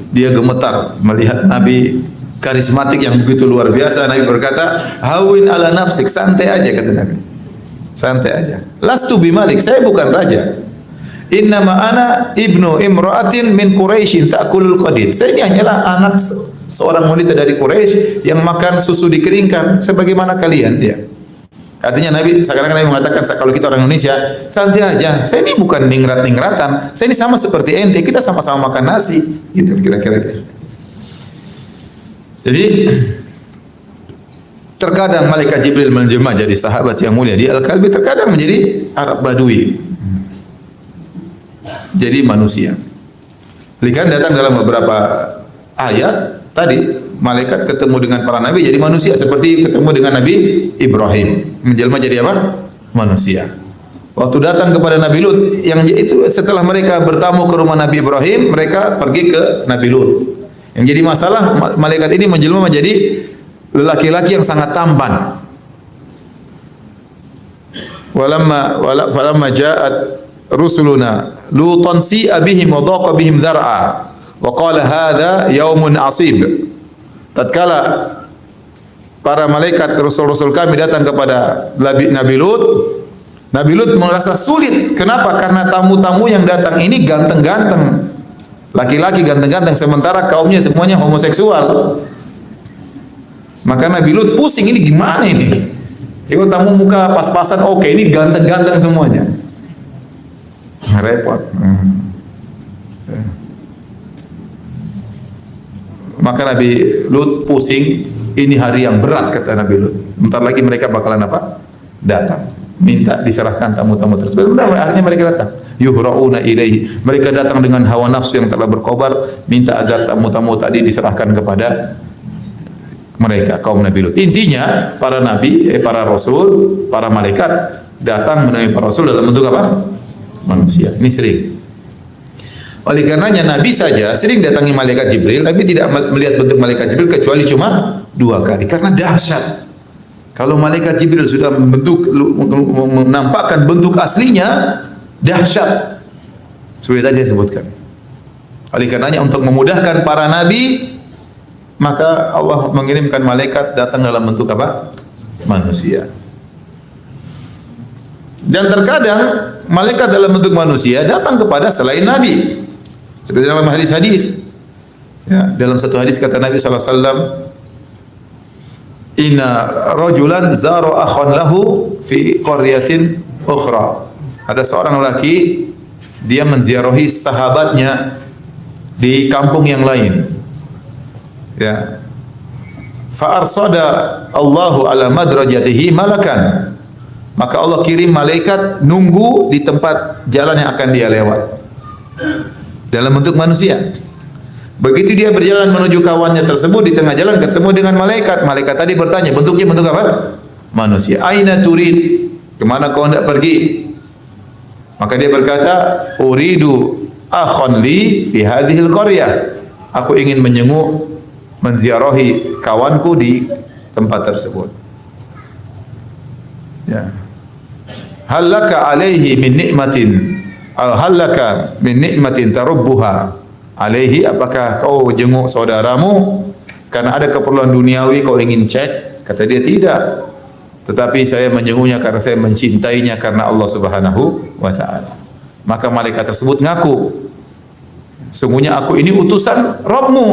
dia gemetar melihat Nabi karismatik yang begitu luar biasa. Nabi berkata, "Hawin ala nafsik, santai aja," kata Nabi. Santai aja. Lastu bimalik, saya bukan raja. Innama ana ibnu imra'atin min Quraisyin ta'kulul qadid. Saya ini hanyalah anak seorang wanita dari Quraisy yang makan susu dikeringkan sebagaimana kalian dia. Artinya Nabi sekarang Nabi mengatakan kalau kita orang Indonesia santai aja. Saya ini bukan ningrat-ningratan. Saya ini sama seperti ente, kita sama-sama makan nasi. Gitu kira-kira. Jadi terkadang malaikat Jibril menjelma jadi sahabat yang mulia di Al-Kalbi, terkadang menjadi Arab Badui. Jadi manusia. Lihat datang dalam beberapa ayat tadi malaikat ketemu dengan para nabi jadi manusia seperti ketemu dengan Nabi Ibrahim menjelma jadi apa? Manusia. Waktu datang kepada Nabi Lut yang itu setelah mereka bertamu ke rumah Nabi Ibrahim mereka pergi ke Nabi Lut. Yang jadi masalah malaikat ini menjelma menjadi lelaki-laki yang sangat tampan. Falamma ja'at rusuluna lutan si'a bihim wa dhaqa bihim dhar'a wa qala hadha yaumun asib. Tatkala para malaikat rasul-rasul kami datang kepada Nabi Lut merasa sulit. Kenapa? Karena tamu-tamu yang datang ini ganteng-ganteng. Laki-laki ganteng-ganteng sementara kaumnya semuanya homoseksual. Maka Nabi Lut pusing, ini gimana ini? Kalau tamu muka pas-pasan oke, ini ganteng-ganteng semuanya. Repot. Maka Nabi Lut pusing, ini hari yang berat kata Nabi Lut. Bentar lagi mereka bakalan apa? Datang. Minta diserahkan tamu-tamu tersebut. Benar, akhirnya mereka datang. Yuhra'una ilaihi. Mereka datang dengan hawa nafsu yang telah berkobar, minta agar tamu-tamu tadi diserahkan kepada mereka, kaum Nabi Lut. Intinya para nabi, para rasul, para malaikat datang menemui para rasul dalam bentuk apa? Manusia. Ini sering. Oleh karenanya Nabi saja sering datangi malaikat Jibril, Nabi tidak melihat bentuk malaikat Jibril kecuali cuma 2 kali karena dahsyat. Kalau malaikat Jibril sudah menampakkan bentuk aslinya, dahsyat. Seperti tadi saya sebutkan. Oleh karenanya untuk memudahkan para nabi, maka Allah mengirimkan malaikat datang dalam bentuk apa? Manusia. Dan terkadang malaikat dalam bentuk manusia datang kepada selain nabi. Seperti dalam hadis-hadis. Ya, dalam satu hadis kata Nabi sallallahu alaihi wasallam, "Inna rajulan zara akhan lahu fi qaryatin ukhra." Ada seorang laki, dia menziarahi sahabatnya di kampung yang lain. Ya. Fa arsada Allahu ala madrajatihi malakan. Maka Allah kirim malaikat nunggu di tempat jalan yang akan dia lewat. Dalam bentuk manusia. Begitu dia berjalan menuju kawannya tersebut, di tengah jalan ketemu dengan malaikat. Malaikat tadi bertanya, bentuknya bentuk apa? Manusia. Aina turid? Kemana kau hendak pergi? Maka dia berkata, uridu akhon li fi hadhil qaryah. Aku ingin menjenguk, menziarahi kawanku di tempat tersebut. Ya. Halaka alaihi min nikmatin, halaka min nikmatin tarubbuha alaihi, apakah kau jenguk saudaramu karena ada keperluan duniawi kau ingin cek? Kata dia tidak. Tetapi saya menjenguknya karena saya mencintainya karena Allah Subhanahu wa taala. Maka malaikat tersebut ngaku, sungguhnya aku ini utusan Rabbmu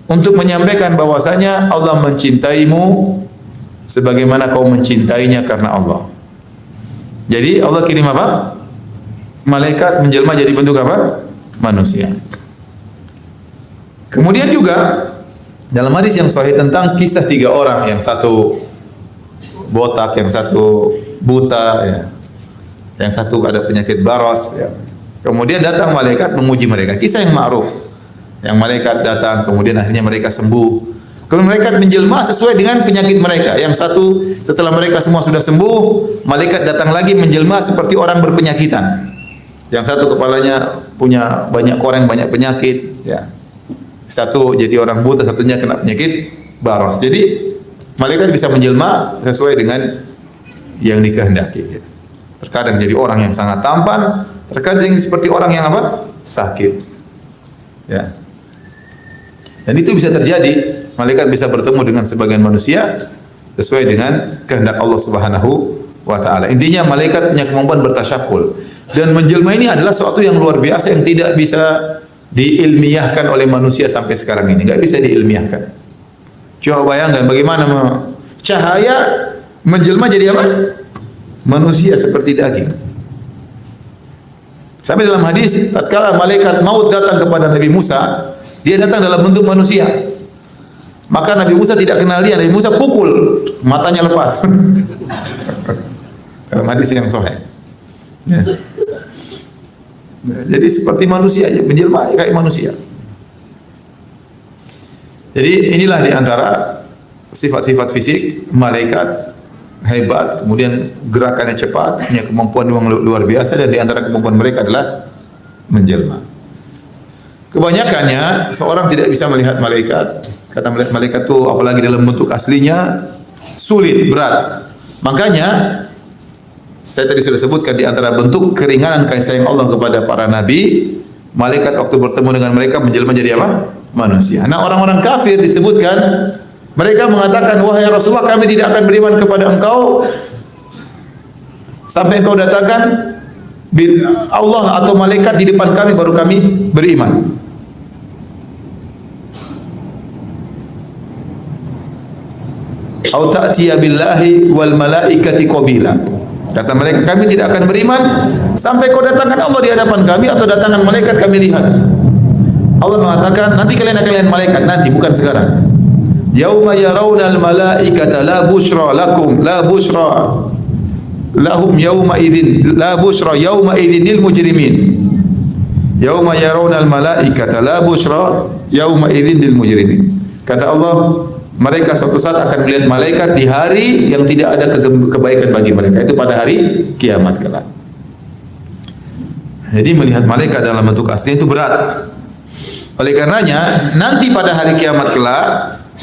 untuk menyampaikan bahwasanya Allah mencintaimu sebagaimana kau mencintainya karena Allah. Jadi Allah kirim apa? Malaikat menjelma jadi bentuk apa? Manusia. Kemudian juga dalam hadis yang sahih tentang kisah 3 orang, yang satu botak, yang satu buta, ya, yang satu ada penyakit baros. Ya. Kemudian datang malaikat menguji mereka. Kisah yang ma'ruf. Yang malaikat datang, kemudian akhirnya mereka sembuh. Kemudian malaikat menjelma sesuai dengan penyakit mereka. Yang satu setelah mereka semua sudah sembuh, malaikat datang lagi menjelma seperti orang berpenyakitan. Yang satu kepalanya punya banyak koreng, banyak penyakit. Ya. Satu jadi orang buta, satunya kena penyakit baros. Jadi malaikat bisa menjelma sesuai dengan yang dikehendaki. Ya. Terkadang jadi orang yang sangat tampan, terkadang seperti orang yang apa? Sakit. Ya. Dan itu bisa terjadi. Malaikat bisa bertemu dengan sebagian manusia sesuai dengan kehendak Allah Subhanahu wa taala. Intinya malaikat punya kemampuan bertasyakul. Dan menjelma ini adalah sesuatu yang luar biasa yang tidak bisa diilmiahkan oleh manusia sampai sekarang ini. Enggak bisa diilmiahkan. Coba bayangkan bagaimana cahaya menjelma jadi apa? Manusia seperti daging. Sampai dalam hadis, tatkala malaikat maut datang kepada Nabi Musa, dia datang dalam bentuk manusia. Maka Nabi Musa tidak kenal dia, Nabi Musa pukul, matanya lepas. Dalam hadis yang sahih. Ya. Jadi seperti manusia aja, menjelma kayak manusia. Jadi inilah di antara sifat-sifat fisik malaikat hebat, kemudian gerakannya cepat, punya kemampuan yang luar biasa, dan di antara kemampuan mereka adalah menjelma. Kebanyakannya seorang tidak bisa melihat malaikat. Kata melihat malaikat itu apalagi dalam bentuk aslinya sulit, berat. Makanya saya tadi sudah sebutkan di antara bentuk keringanan kasih sayang Allah kepada para nabi, malaikat waktu bertemu dengan mereka menjelma jadi apa? Manusia. Nah, orang-orang kafir disebutkan mereka mengatakan, wahai Rasulullah, kami tidak akan beriman kepada engkau sampai engkau datangkan Allah atau malaikat di depan kami baru kami beriman. Au ta'tiya billahi wal malaikati qabila. Kata mereka, kami tidak akan beriman sampai kau datangkan Allah di hadapan kami atau datangkan malaikat kami lihat. Allah mengatakan, nanti kalian akan lihat malaikat, nanti bukan sekarang. Yauma yarawnal malaikata la busyra lakum la busyra lahum yauma idzin la busyra yauma idzin lil mujrimin. Yauma yarawnal malaikata la busyra yauma idzin lil mujrimin. Kata Allah, mereka suatu saat akan melihat malaikat di hari yang tidak ada kebaikan bagi mereka, itu pada hari kiamat kelak. Jadi melihat malaikat dalam bentuk asli itu berat. Oleh karenanya nanti pada hari kiamat kelak,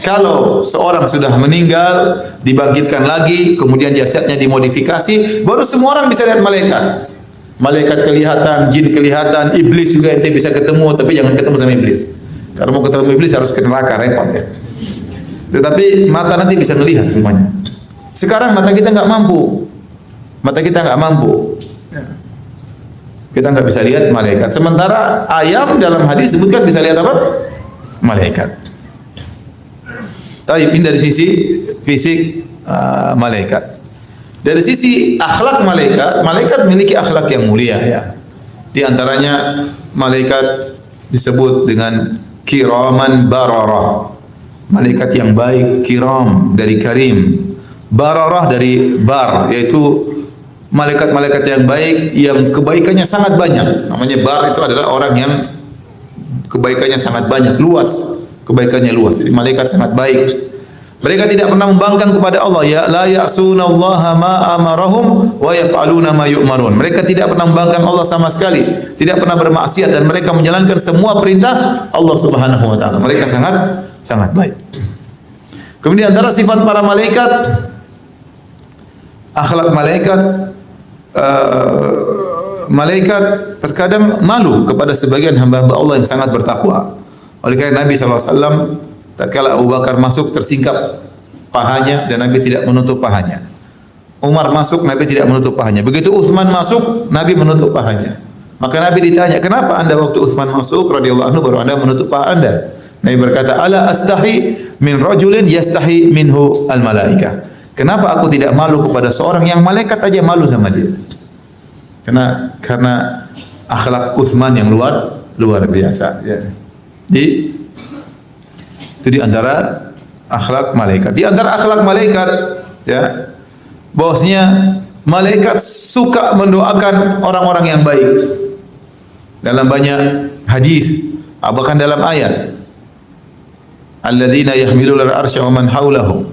kalau seorang sudah meninggal, dibangkitkan lagi, kemudian jasadnya dimodifikasi, baru semua orang bisa lihat malaikat. Malaikat kelihatan, jin kelihatan, iblis juga ente bisa ketemu, tapi jangan ketemu sama iblis. Kalau mau ketemu iblis harus ke neraka, repot ya. Tetapi mata nanti bisa melihat semuanya. Sekarang mata kita nggak mampu. Mata kita nggak mampu. Kita nggak bisa lihat malaikat. Sementara ayam dalam hadis sebutkan bisa lihat apa? Malaikat. Tapi ini dari sisi fisik malaikat. Dari sisi akhlak malaikat, malaikat memiliki akhlak yang mulia ya. Di antaranya malaikat disebut dengan kiraman bararah. Malaikat yang baik, kiram dari karim, bararah dari bar, yaitu malaikat-malaikat yang baik yang kebaikannya sangat banyak. Namanya bar itu adalah orang yang kebaikannya sangat banyak, luas, kebaikannya luas. Jadi malaikat sangat baik. Mereka tidak pernah membangkang kepada Allah, ya la ya'sunallaha ma amarahum wa yaf'aluna ma yu'marun. Mereka tidak pernah membangkang Allah sama sekali, tidak pernah bermaksiat dan mereka menjalankan semua perintah Allah Subhanahu wa taala. Mereka sangat baik. Kemudian antara sifat para malaikat, akhlak malaikat, malaikat terkadang malu kepada sebagian hamba-hamba Allah yang sangat bertakwa. Oleh karena Nabi SAW tatkala Abu Bakar masuk tersingkap pahanya dan Nabi tidak menutup pahanya. Umar masuk, Nabi tidak menutup pahanya. Begitu Utsman masuk, Nabi menutup pahanya. Maka Nabi ditanya, "Kenapa Anda waktu Utsman masuk radhiyallahu anhu baru Anda menutup paha Anda?" Nabi berkata, "Ala astahi min rajulin yastahi minhu al malaika." Kenapa aku tidak malu kepada seorang yang malaikat aja malu sama dia? Karena akhlak Utsman yang luar biasa ya. Itu di antara akhlak malaikat. Di antara akhlak malaikat ya, bahwasanya malaikat suka mendoakan orang-orang yang baik. Dalam banyak hadis, bahkan dalam ayat, alladzina yahmiluna al-arsya wa man hawlahu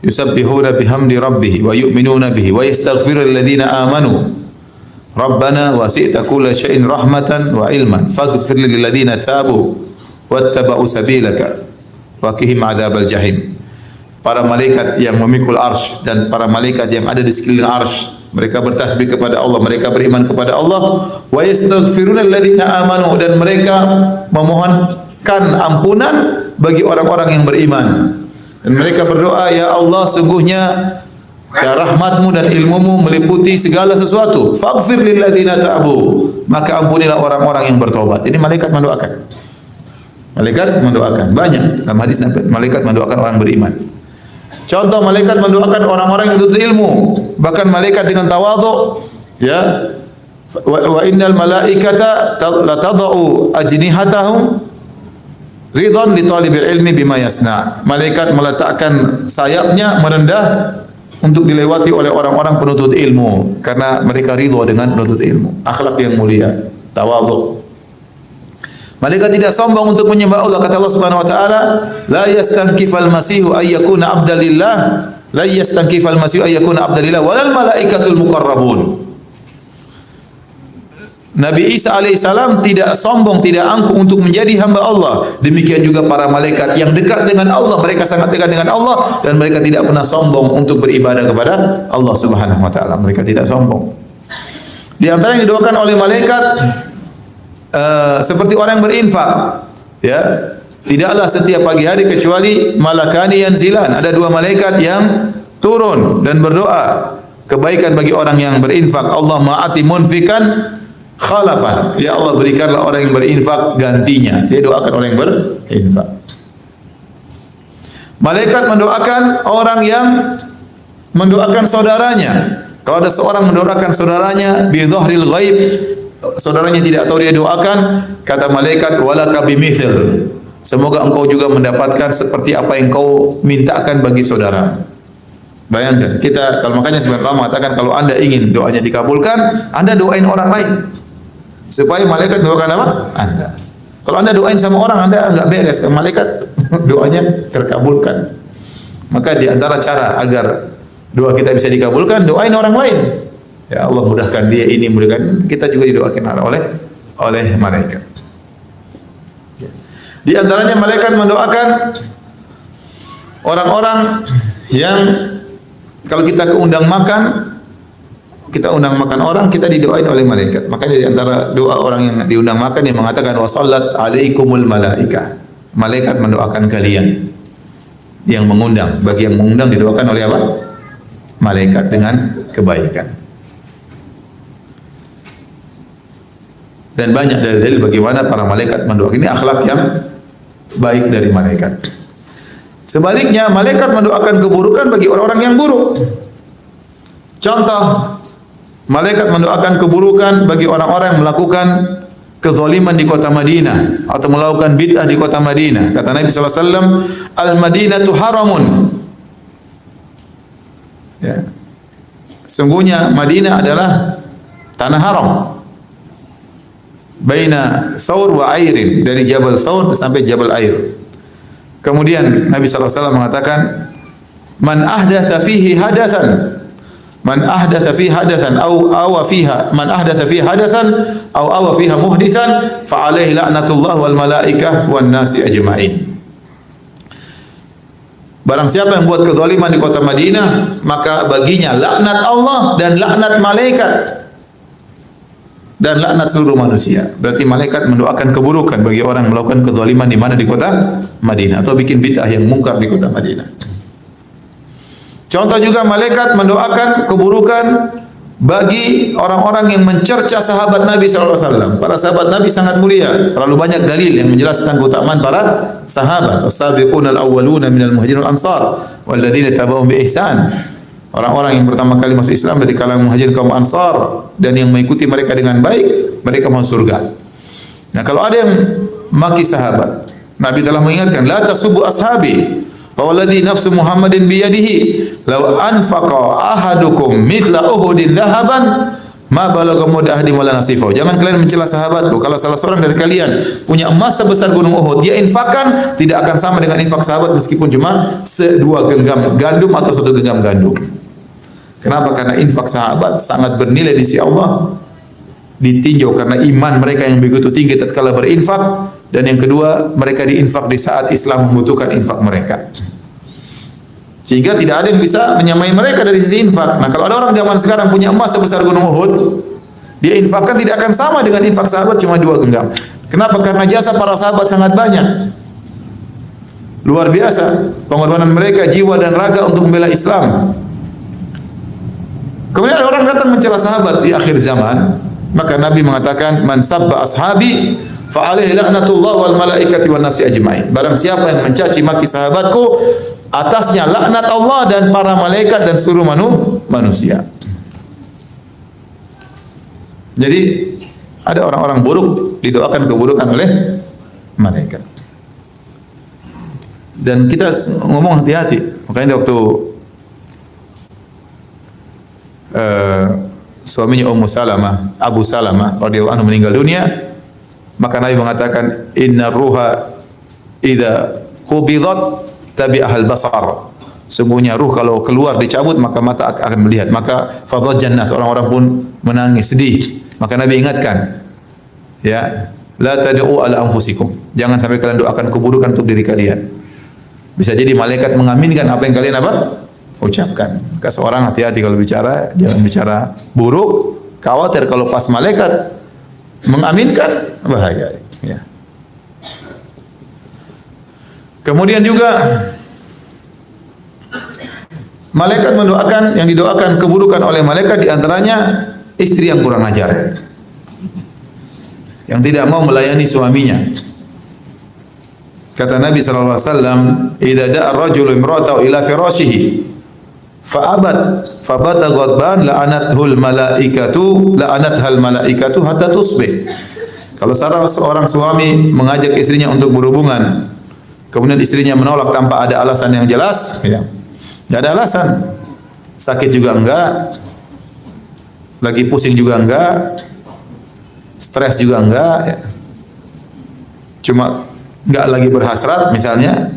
yusabbihuna bihamdi rabbih wa yu'minuna bihi wa yastaghfiruna lilladzina amanu rabbana wasi'ta kulla syai'in rahmatan wa ilman faghfir lil ladzina tabu wattaba'u sabilaka wa qihim adzabal jahim. Para malaikat yang memikul arsy dan para malaikat yang ada di sekeliling arsy, mereka bertasbih kepada Allah, mereka beriman kepada Allah, wa yastaghfiruna alladzina amanu, dan mereka memohonkan ampunan bagi orang-orang yang beriman. Dan mereka berdoa, ya Allah, sungguhnya ya rahmatmu dan ilmumu meliputi segala sesuatu. Faghfir lil ladzina tabu, maka ampunilah orang-orang yang bertobat. Ini malaikat mendoakan. Malaikat mendoakan. Banyak dalam hadis malaikat mendoakan orang beriman. Contoh malaikat mendoakan orang-orang yang menuntut ilmu. Bahkan malaikat dengan tawadhu ya. Wa innal malaikata la tadau ajnihatahum ridhan li talibil ilmi bima yasna. Malaikat meletakkan sayapnya merendah untuk dilewati oleh orang-orang penuntut ilmu karena mereka ridha dengan penuntut ilmu. Akhlak yang mulia, tawadhu. Malaikat tidak sombong untuk menyembah Allah. Kata Allah Subhanahu wa taala, la yastankifal masihu ay yakuna abdalillah, la yastankifal masihu ay yakuna abdalillah walal malaikatul muqarrabun. Nabi Isa alaihissalam tidak sombong, tidak angkuh untuk menjadi hamba Allah. Demikian juga para malaikat yang dekat dengan Allah, mereka sangat dekat dengan Allah dan mereka tidak pernah sombong untuk beribadah kepada Allah Subhanahu wa taala. Mereka tidak sombong. Di antara yang didoakan oleh malaikat seperti orang yang berinfak, ya, tidaklah setiap pagi hari kecuali malakani yanzilan, ada dua malaikat yang turun dan berdoa kebaikan bagi orang yang berinfak. Allah ma'ati munfikan khalafan, ya Allah berikanlah orang yang berinfak gantinya. Dia doakan orang yang berinfak. Malaikat mendoakan orang yang mendoakan saudaranya. Kalau ada seorang mendoakan saudaranya bi dhahril ghaib, saudaranya tidak tahu dia doakan, kata malaikat walaka bimithil, semoga engkau juga mendapatkan seperti apa yang kau mintakan bagi saudara. Bayangkan kita, kalau makanya sebenarnya Allah mengatakan kalau Anda ingin doanya dikabulkan, Anda doain orang lain supaya malaikat doakan apa? Anda. Kalau Anda doain sama orang, Anda enggak beres, malaikat doanya terkabulkan. Maka di antara cara agar doa kita bisa dikabulkan, doain orang lain. Ya Allah mudahkan dia ini, mudahkan kita juga didoakan oleh malaikat. Di antaranya malaikat mendoakan orang-orang yang kalau kita keundang makan, kita undang makan orang, kita didoain oleh malaikat. Makanya di antara doa orang yang diundang makan yang mengatakan wa sallat alaikumul malaika. Malaikat mendoakan kalian. Yang mengundang, bagi yang mengundang didoakan oleh apa? Malaikat dengan kebaikan. Dan banyak dalil-dalil bagaimana para malaikat mendoakan. Ini akhlak yang baik dari malaikat. Sebaliknya, malaikat mendoakan keburukan bagi orang-orang yang buruk. Contoh, malaikat mendoakan keburukan bagi orang-orang yang melakukan kezaliman di kota Madinah atau melakukan bid'ah di kota Madinah. Kata Nabi sallallahu alaihi wasallam, "Al-Madinatu haramun." Ya. Sungguhnya Madinah adalah tanah haram. Baina Thawr wa Airin, dari Jabal Thawr sampai Jabal Air. Kemudian Nabi sallallahu alaihi wasallam mengatakan, "Man ahdatsa fihi hadatsan." Man ahdatsa fi hadatsan aw awa fiha man ahdatsa fi hadatsan aw awa fiha muhditsan fa alaihi la'natullah wal malaikah wan nasi ajma'in. Barang siapa yang buat kezaliman di kota Madinah, maka baginya laknat Allah dan laknat malaikat dan laknat seluruh manusia. Berarti malaikat mendoakan keburukan bagi orang yang melakukan kezaliman di mana, di kota Madinah, atau bikin bid'ah yang mungkar di kota Madinah. Contoh juga malaikat mendoakan keburukan bagi orang-orang yang mencerca sahabat Nabi sallallahu alaihi wasallam. Para sahabat Nabi sangat mulia. Terlalu banyak dalil yang menjelaskan keutamaan para sahabat. As-sabiqunal awwaluna minal muhajirin wal ansar walladzina tabauhum bi ihsan. Orang-orang yang pertama kali masuk Islam dari kalangan muhajirin kaum ansar dan yang mengikuti mereka dengan baik, mereka masuk surga. Nah, kalau ada yang maki sahabat, Nabi telah mengingatkan, la tasubbu ashabi. Walladzi nafsu Muhammadin biyadihi law anfaqa ahadukum mithla Uhudin dhahaban ma balagha mudda ahadin wala nasifahu. Jangan kalian mencela sahabatku. Kalau salah seorang dari kalian punya emas sebesar gunung Uhud, dia infakkan, tidak akan sama dengan infak sahabat meskipun cuma sedua genggam gandum atau satu genggam gandum. Kenapa? Karena infak sahabat sangat bernilai di sisi Allah, ditinjau karena iman mereka yang begitu tinggi tatkala berinfak, dan yang kedua mereka diinfak di saat Islam membutuhkan infak mereka. Sehingga tidak ada yang bisa menyamai mereka dari sisi infak. Nah, kalau ada orang zaman sekarang punya emas sebesar gunung Uhud, dia infakkan tidak akan sama dengan infak sahabat cuma 2 genggam. Kenapa? Karena jasa para sahabat sangat banyak. Luar biasa pengorbanan mereka jiwa dan raga untuk membela Islam. Kemudian ada orang datang mencela sahabat di akhir zaman, maka Nabi mengatakan, "Man sabba ashabi fa alaihi laknatullah wal malaikati wan nasi ajmain." Barang siapa yang mencaci maki sahabatku, atasnya laknat Allah dan para malaikat dan seluruh manusia. Jadi ada orang-orang buruk didoakan keburukan oleh malaikat. Dan kita ngomong hati-hati. Makanya waktu suaminya Ummu Salamah, Abu Salamah radhiyallahu anhu meninggal dunia, maka Nabi mengatakan, "Inna ruha idza qubidat tabi'ahal basar." Sungguhnya ruh kalau keluar dicabut maka mata akan melihat. Maka fadhajjan nas, orang-orang pun menangis sedih. Maka Nabi ingatkan, ya, la tad'u ala anfusikum. Jangan sampai kalian doakan keburukan untuk diri kalian. Bisa jadi malaikat mengaminkan apa yang kalian ucapkan. Maka seorang hati-hati kalau bicara, jangan bicara buruk. Khawatir kalau pas malaikat mengaminkan, bahaya. Ya. Kemudian juga malaikat mendoakan, yang didoakan keburukan oleh malaikat diantaranya istri yang kurang ajar, yang tidak mau melayani suaminya. Kata Nabi sallallahu alaihi wasallam, "Idza da'a ar-rajulu imra'atahu ila firashihi fa'abat fabata ghadban la'anathul malaikatu hatta tusbih." Kalau seorang suami mengajak istrinya untuk berhubungan, kemudian istrinya menolak tanpa ada alasan yang jelas, ya. Tidak ada alasan. Sakit juga enggak, lagi pusing juga enggak, stres juga enggak, ya. Cuma enggak lagi berhasrat misalnya.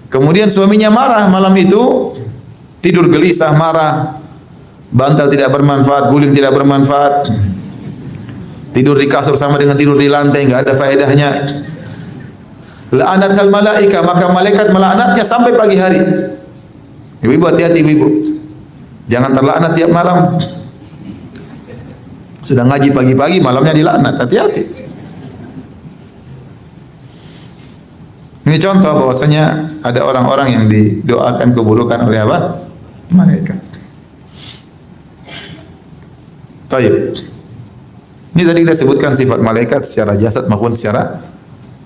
Kemudian suaminya marah malam itu, tidur gelisah, marah, bantal tidak bermanfaat, guling tidak bermanfaat, tidur di kasur sama dengan tidur di lantai, enggak ada faedahnya. La'anatul malaika, maka malaikat melaknatnya sampai pagi hari. Ibu-ibu hati-hati ibu-ibu. Jangan terlaknat tiap malam. Sudah ngaji pagi-pagi, malamnya dilaknat. Hati-hati. Ini contoh bahwasanya ada orang-orang yang didoakan keburukan oleh apa? Malaikat. Taib. Ini tadi kita sebutkan sifat malaikat secara jasad maupun secara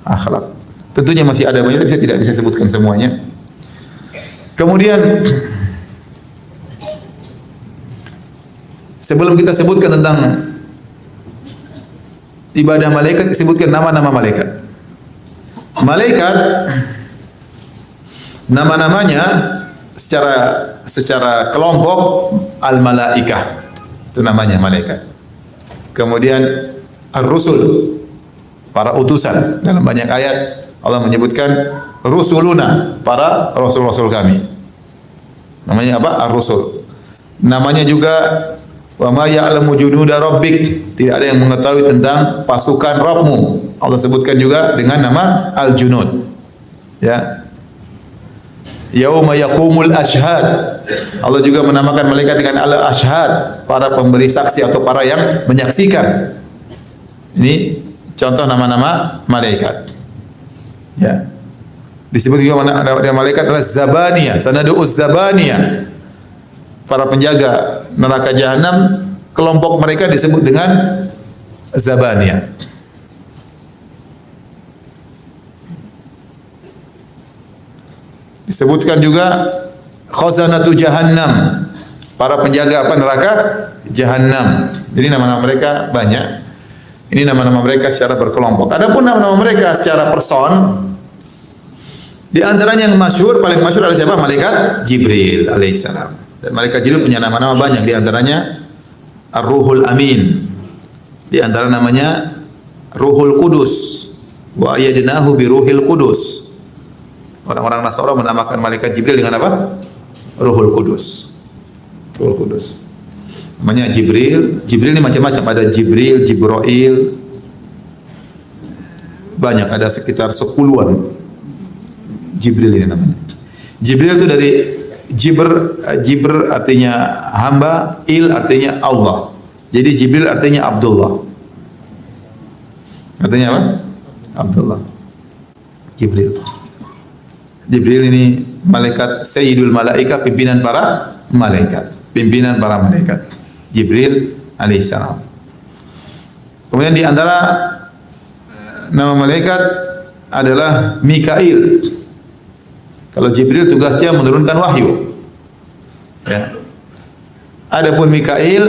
akhlak. Tentunya masih ada banyak, tapi saya tidak bisa sebutkan semuanya. Kemudian sebelum kita sebutkan tentang ibadah malaikat, disebutkan nama-nama malaikat. Malaikat nama-namanya secara kelompok al-malaikah. Itu namanya malaikat. Kemudian ar-rusul, para utusan. Dalam banyak ayat Allah menyebutkan rusuluna, para rasul-rasul kami. Namanya apa? Ar-rusul. Namanya juga wa ma ya'lamu junuda rabbik. Tidak ada yang mengetahui tentang pasukan Rabbmu. Allah sebutkan juga dengan nama Al-Junud. Ya. Yauma yaqumul ashhad. Allah juga menamakan malaikat dengan al-ashhad, para pemberi saksi atau para yang menyaksikan. Ini contoh nama-nama malaikat. Ya. Disebut juga nama malaikat adalah Zabaniyah, sanadu'uz Zabaniyah. Para penjaga neraka jahanam, kelompok mereka disebut dengan Zabaniyah. Disebutkan juga khazanatu jahannam, para penjaga apa? Neraka jahanam. Jadi nama-nama mereka banyak. Ini nama-nama mereka secara berkelompok. Adapun nama-nama mereka secara person, di antaranya yang masyhur, paling masyhur adalah siapa? Malaikat Jibril alaihissalam. Dan malaikat Jibril punya nama-nama banyak, di antaranya Ar-Ruhul Amin. Di antara namanya Ruhul Kudus. Wa ayyadnahu bi Ruhil Kudus. Orang-orang Nasara menamakan malaikat Jibril dengan apa? Ruhul Kudus. Ruhul Kudus. Namanya Jibril. Jibril ini macam-macam. Ada Jibril, Jibrail. Banyak, ada sekitar 10-an. Jibril ini namanya. Jibril itu dari Jibr artinya hamba, Il artinya Allah. Jadi Jibril artinya Abdullah. Artinya apa? Abdullah. Jibril. Jibril ini malaikat Sayyidul Malaika, pimpinan para malaikat. Pimpinan para malaikat. Jibril alaihissalam. Kemudian di antara nama malaikat adalah Mikail. Kalau Jibril tugasnya menurunkan wahyu. Ya. Adapun Mikail,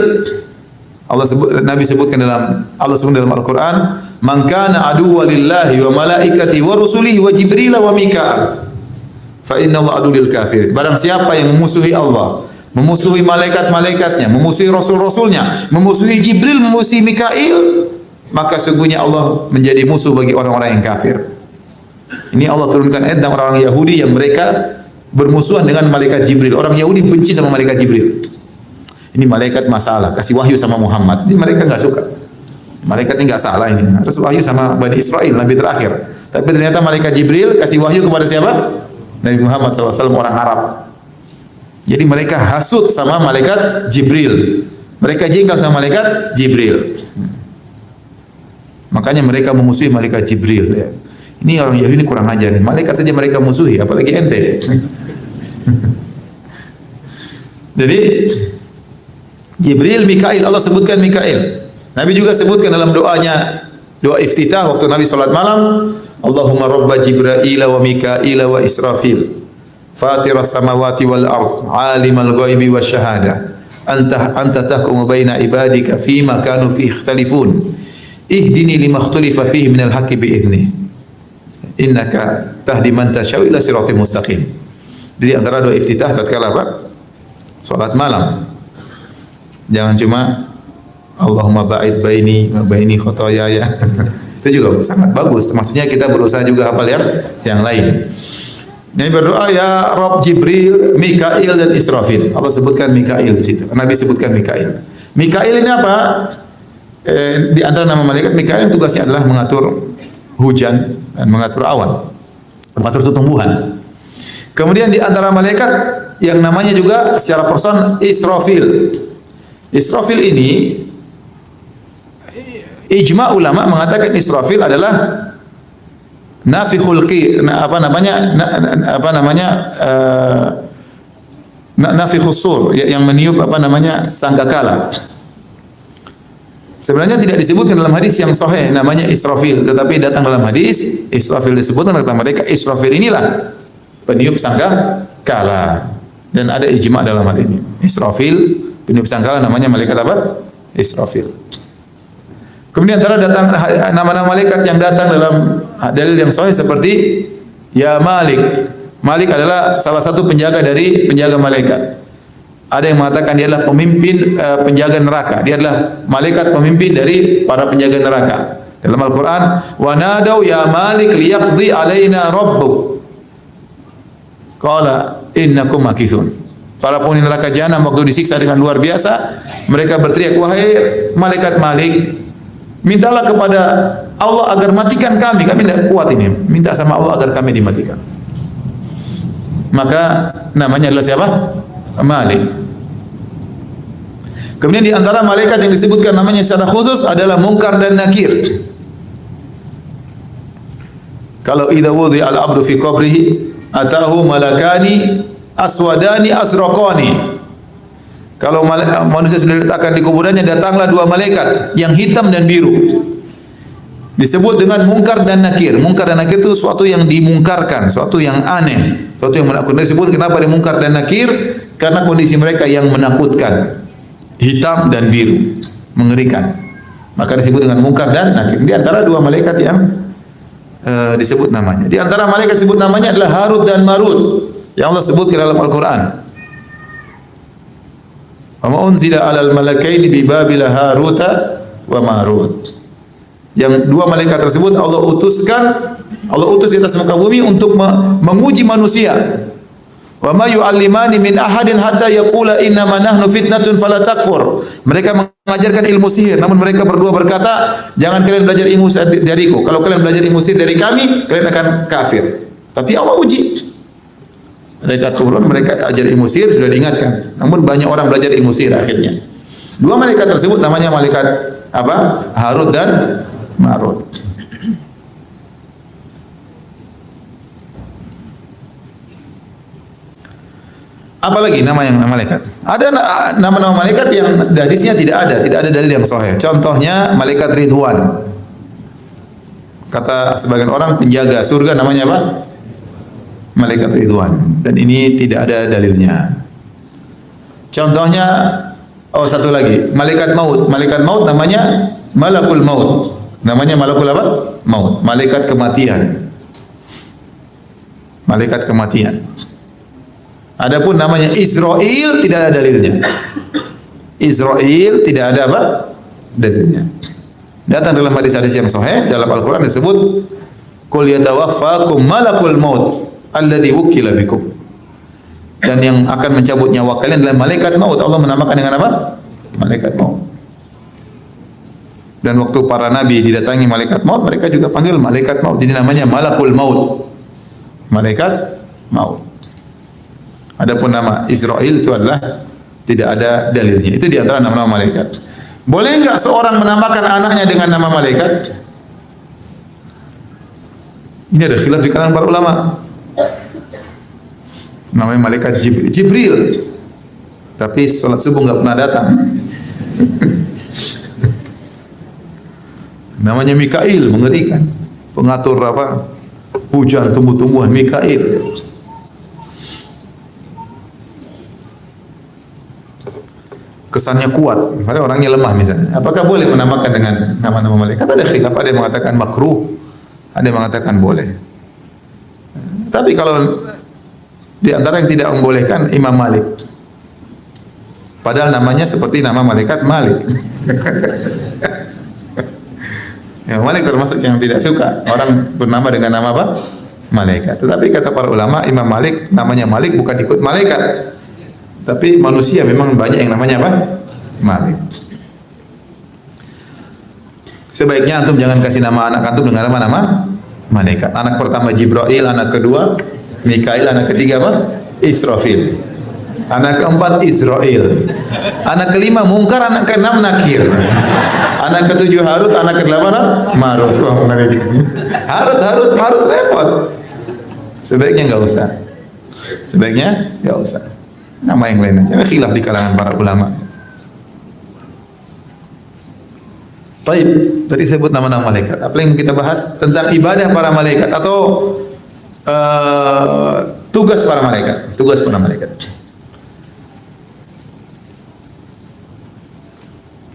Nabi sebutkan dalam Al-Qur'an, "Man kana aduwwan lillahi wa malaikatihi wa rusulihi wa Jibril wa Mikail, fa inna Allah adul kafir." Barang siapa yang memusuhi Allah, memusuhi malaikat-malaikatnya, memusuhi rasul-rasulnya, memusuhi Jibril, memusuhi Mikail, maka sungguhnya Allah menjadi musuh bagi orang-orang yang kafir. Ini Allah turunkan ayat tentang orang Yahudi yang mereka bermusuhan dengan malaikat Jibril. Orang Yahudi benci sama malaikat Jibril. Ini malaikat masalah, kasih wahyu sama Muhammad. Ini mereka enggak suka. Malaikat ini enggak salah ini. Harus wahyu sama Bani Israel, nabi terakhir. Tapi ternyata malaikat Jibril kasih wahyu kepada siapa? Nabi Muhammad SAW, orang Arab. Jadi mereka hasut sama malaikat Jibril. Mereka jengkel sama malaikat Jibril. Makanya mereka memusuhi malaikat Jibril. Ya. Ini orang Yahudi ini kurang ajar. Malaikat saja mereka musuhi, apalagi ente. Jadi Jibril, Mikail, Allah sebutkan Mikail. Nabi juga sebutkan dalam doanya, doa iftitah waktu Nabi salat malam, Allahumma rabba Jibril wa Mikail wa Israfil, fatiras samawati wal ard, alimal ghaibi wasyahada, anta tahkumu baina ibadika fima kanu fi ikhtalifun, ihdini lima ikhtalifa fihi minal haqqi bi idzni, innaka tahdi man tasyau ila siratal mustaqim. Jadi antara doa iftitah tatkala apa? Salat malam. Jangan cuma Allahumma ba'id baini wa baini khotoyaya. Itu juga sangat bagus. Maksudnya kita berusaha juga hafal yang lain. Ini berdoa ya Rabb Jibril, Mikail dan Israfil. Allah sebutkan Mikail di situ. Nabi sebutkan Mikail. Mikail ini apa? Di antara nama malaikat, Mikail tugasnya adalah mengatur hujan dan mengatur awan, mengatur tumbuhan. Kemudian di antara malaikat yang namanya juga secara person Israfil. Israfil ini ijma ulama mengatakan Israfil adalah nafikhul nafikhus sur, yang meniup sangkakala. Sebenarnya tidak disebutkan dalam hadis yang sahih namanya Israfil, tetapi datang dalam hadis Israfil disebutkan kata mereka Israfil inilah peniup sangkakala, dan ada ijma dalam hal ini. Israfil peniup sangkakala namanya malaikat apa? Israfil. Kemudian antara datang nama-nama malaikat yang datang dalam dalil yang sahih seperti ya Malik. Malik adalah salah satu penjaga dari penjaga malaikat. Ada yang mengatakan dia adalah pemimpin penjaga neraka. Dia adalah malaikat pemimpin dari para penjaga neraka. Dalam Al-Quran, wa nadau ya Malik liyaqdi alaina rabbuk. Qala innakum makithun. Para penghuni neraka jahanam waktu disiksa dengan luar biasa, mereka berteriak, wahai malaikat Malik, mintalah kepada Allah agar matikan kami tidak kuat ini. Minta sama Allah agar kami dimatikan. Maka namanya adalah siapa? Malik. Kemudian di antara malaikat yang disebutkan namanya secara khusus adalah Munkar dan Nakir. Kalau idza wudhi'a al-'abdu fi qabrihi atahu malakani aswadani asraqani. Kalau manusia sudah diletakkan di kuburannya, datanglah dua malaikat yang hitam dan biru. Disebut dengan Munkar dan Nakir. Munkar dan Nakir itu suatu yang dimungkarkan, suatu yang aneh, suatu yang menakutkan. Disebut kenapa di Munkar dan Nakir? Karena kondisi mereka yang menakutkan. Hitam dan biru, mengerikan. Maka disebut dengan Munkar dan Nakir. Di antara dua malaikat yang disebut namanya. Di antara malaikat disebut namanya adalah Harut dan Marut yang Allah sebut di dalam Al-Quran. Wa ma unzila 'alal malakaini bi Babila Haruta wa Marut. Yang dua malaikat tersebut Allah utus di atas muka bumi untuk menguji manusia. Wa ma yu'allimani min ahadin hatta yaqula innama nahnu fitnatun fala takfur. Mereka mengajarkan ilmu sihir, namun mereka berdua berkata, jangan kalian belajar ilmu dariku. Kalau kalian belajar ilmu sihir dari kami, kalian akan kafir. Tapi Allah uji. Mereka turun, mereka ajar ilmu sihir, sudah diingatkan. Namun banyak orang belajar ilmu sihir akhirnya. Dua malaikat tersebut namanya malaikat apa? Harut dan Marut. Apalagi nama malaikat? Ada nama-nama malaikat yang hadisnya tidak ada dalil yang sahih. Contohnya malaikat Ridwan. Kata sebagian orang penjaga surga namanya apa? Malaikat Ridwan. Dan ini tidak ada dalilnya. Contohnya, satu lagi, malaikat maut. Malaikat maut namanya Malakul Maut. Namanya Malakul apa? Maut. Malaikat kematian. Malaikat kematian. Adapun namanya Israel tidak ada dalilnya. Israel tidak ada apa? Dalilnya. Datang dalam hadis-hadis yang sahih dalam Al-Quran disebut qul yatawaffakum malakul maut alladzi wukila bikum. Dan yang akan mencabut nyawa kalian adalah malaikat maut. Allah menamakan dengan apa? Malaikat maut. Dan waktu para nabi didatangi malaikat maut, mereka juga panggil malaikat maut. Jadi namanya malakul maut. Malaikat maut. Adapun nama Israel itu adalah tidak ada dalilnya. Itu di antara nama-nama malaikat. Boleh enggak seorang menamakan anaknya dengan nama malaikat? Ini ada khilaf di kalangan para ulama. Namanya malaikat Jibril. Tapi salat subuh enggak pernah datang. Namanya Mikail, mengerikan. Pengatur apa? Hujan tumbuh-tumbuhan, Mikail. Kesannya kuat, padahal orangnya lemah misalnya. Apakah boleh menamakan dengan nama-nama malaikat? Ada khilaf, ada yang mengatakan makruh, ada yang mengatakan boleh. Tapi kalau di antara yang tidak membolehkan Imam Malik. Padahal namanya seperti nama malaikat Malik. Ya, Malik termasuk yang tidak suka orang bernama dengan nama apa? Malaikat. Tetapi kata para ulama, Imam Malik namanya Malik bukan ikut malaikat. Tapi manusia memang banyak yang namanya apa? Malik. Sebaiknya antum jangan kasih nama anak antum dengan nama malaikat. Anak pertama Jibril, anak kedua Mikail, anak ketiga apa? Israfil. Anak keempat Israel. Anak kelima Munkar, anak keenam Nakir. Anak ketujuh Harut, anak kedelapan Marut. Wah, mereka. Harut repot. Sebaiknya enggak usah. Sebaiknya enggak usah. Nama yang lain aja. Khilaf di kalangan para ulama. Baik, tadi sebut nama-nama malaikat. Apa yang kita bahas tentang ibadah para malaikat atau tugas para malaikat. Tugas para malaikat.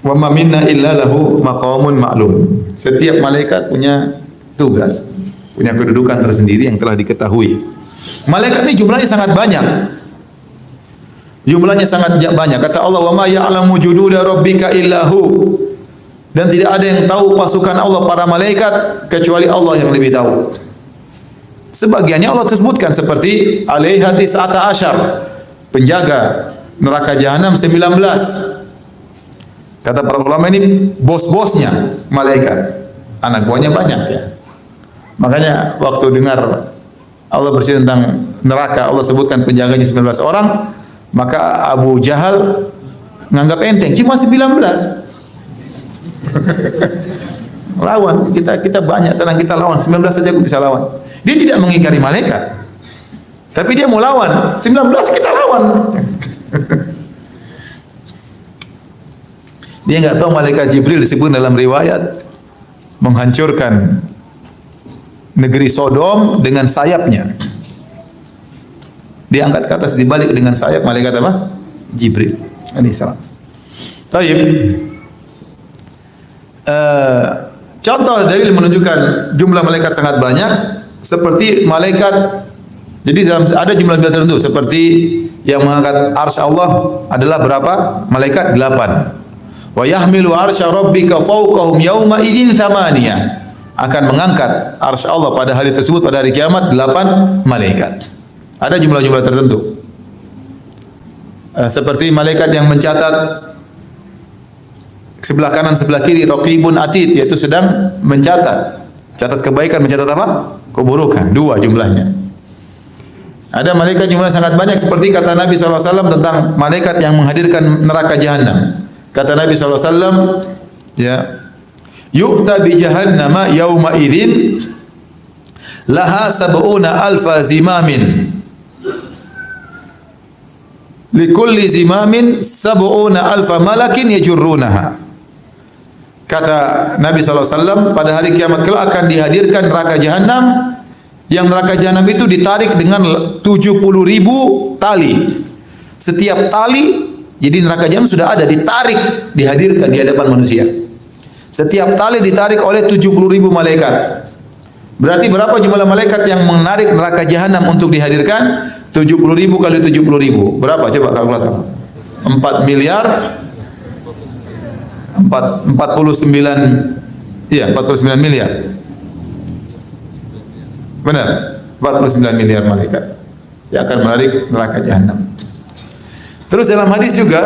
Wa ma minna illa lahu maqamun ma'lum. Setiap malaikat punya tugas, punya kedudukan tersendiri yang telah diketahui. Malaikat ini jumlahnya sangat banyak. Jumlahnya sangat banyak. Kata Allah, "Wa ma ya'lamu jududa rabbika illa hu." Dan tidak ada yang tahu pasukan Allah para malaikat kecuali Allah yang lebih tahu. Sebagiannya Allah sebutkan seperti alaiha tis'ata asyar, penjaga neraka jahanam 19. Kata para ulama ini bos-bosnya malaikat. Anak buahnya banyak ya. Makanya waktu dengar Allah bercerita tentang neraka, Allah sebutkan penjaganya 19 orang, maka Abu Jahal nganggap enteng, cuma 19. Lawan kita banyak, tenang, kita lawan 19 saja aku bisa lawan. Dia tidak mengingkari malaikat, tapi dia mau lawan 19, kita lawan. Dia enggak tahu malaikat Jibril disebut dalam riwayat menghancurkan negeri Sodom dengan sayapnya. Diangkat ke atas, dibalik dengan sayap malaikat apa? Jibril alaihissalam. Taib. Contoh dalil menunjukkan jumlah malaikat sangat banyak seperti malaikat. Jadi ada jumlah tertentu seperti yang mengangkat arsy Allah adalah berapa? Malaikat 8. Wa yahmilu arsya rabbika fawqahum yawma idzin thamaniyah. Akan mengangkat arsy Allah pada hari tersebut, pada hari kiamat 8 malaikat. Ada jumlah-jumlah tertentu. Seperti malaikat yang mencatat sebelah kanan sebelah kiri, raqibun atid, yaitu sedang mencatat. Catat kebaikan, mencatat apa? Keburukan. 2 jumlahnya. Ada malaikat jumlah sangat banyak seperti kata Nabi SAW tentang malaikat yang menghadirkan neraka jahanam. Kata Nabi SAW, ya, yu'ta bi jahannama yawma idzin laha sab'una alfa zimamin. Likulli zimamin sab'una alfa malakin yajurrunaha. Kata Nabi SAW, pada hari kiamat kelak akan dihadirkan neraka jahanam, yang neraka jahanam itu ditarik dengan 70.000 tali. Setiap tali, jadi neraka jahanam sudah ada, ditarik, dihadirkan di hadapan manusia. Setiap tali ditarik oleh 70.000 malaikat. Berarti berapa jumlah malaikat yang menarik neraka jahanam untuk dihadirkan? 70.000 kali 70.000. Berapa? Coba kalkulator. 4 miliar 49 miliar. Benar? 49 miliar malaikat yang akan menarik neraka jahanam. Terus dalam hadis juga,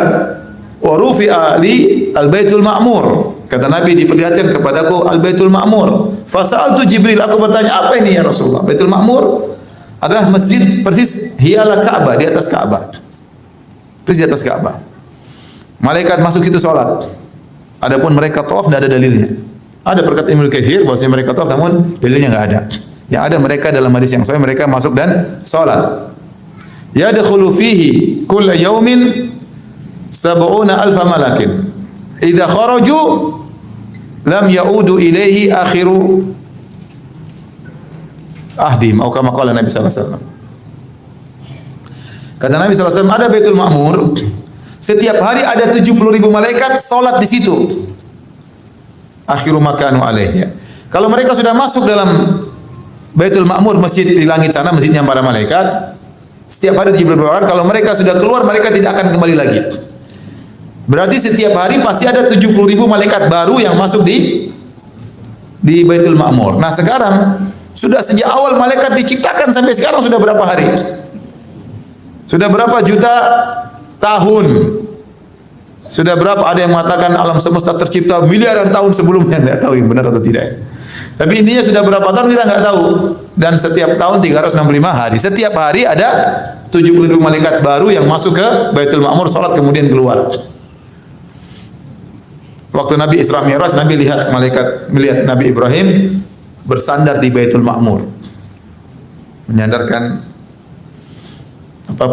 wa rufi'a li al-Baitul Ma'mur. Kata Nabi, diperlihatkan kepadaku al-Baitul Ma'mur. Fasa'altu Jibril, aku bertanya, apa ini ya Rasulullah? Baitul Ma'mur adalah masjid persis hiala Ka'bah, di atas Ka'bah. Persis di atas Ka'bah. Malaikat masuk situ salat. Adapun mereka tawaf tidak ada dalilnya. Ada perkataan Ibnu Katsir bahwasanya mereka tawaf, namun dalilnya enggak ada. Yang ada mereka dalam hadis yang sahih mereka masuk dan salat. Yadkhulu fihi kulla yaumin 70,000 malakin. Idza kharaju lam yaudu ilaihi akhiru ahdim, atau kama qala Nabi sallallahu alaihi wasallam. Kata Nabi sallallahu alaihi wasallam, ada Baitul Ma'mur. Setiap hari ada 70.000 malaikat salat di situ. Akhiru makanu alaihi. Kalau mereka sudah masuk dalam Baitul Ma'mur, masjid di langit sana, masjidnya para malaikat, setiap hari 70.000 orang. Kalau mereka sudah keluar, mereka tidak akan kembali lagi. Berarti setiap hari pasti ada 70.000 malaikat baru yang masuk di Baitul Ma'mur. Nah sekarang sudah sejak awal malaikat diciptakan sampai sekarang sudah berapa hari? Sudah berapa juta tahun? Sudah berapa? Ada yang mengatakan alam semesta tercipta miliaran tahun sebelumnya, tidak tahu yang benar atau tidak. Tapi intinya sudah berapa tahun kita nggak tahu. Dan setiap tahun 365 hari. Setiap hari ada 70.000 malaikat baru yang masuk ke Baitul Ma'mur, salat kemudian keluar. Waktu Nabi Isra Mi'raj, Nabi melihat Nabi Ibrahim bersandar di Baitul Ma'mur. Menyandarkan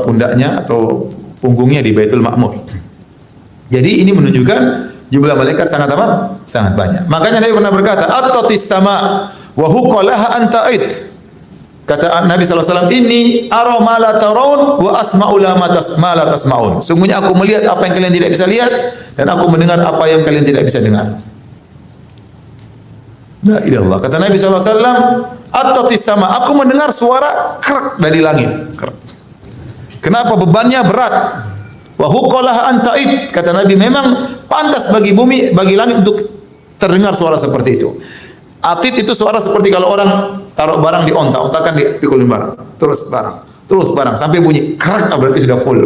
pundaknya atau punggungnya di Baitul Ma'mur. Jadi ini menunjukkan jumlah malaikat sangat apa? Sangat banyak. Makanya Nabi pernah berkata, "At-tatis sama wa huqalaha anta'id." Kata Nabi SAW, "Inni ara ma la tarawun wa asma'u ma la tasma'un." Sungguhnya aku melihat apa yang kalian tidak bisa lihat dan aku mendengar apa yang kalian tidak bisa dengar. La ilallah. Kata Nabi SAW, "At-tatis sama." Aku mendengar suara kerak dari langit. Kerak. Kenapa? Bebannya berat. Wa huqalaha anta'id. Kata Nabi, memang pantas bagi bumi, bagi langit untuk terdengar suara seperti itu. Atid itu suara seperti kalau orang taruh barang di onta kan dipikulin barang, terus barang sampai bunyi kerak, berarti sudah full.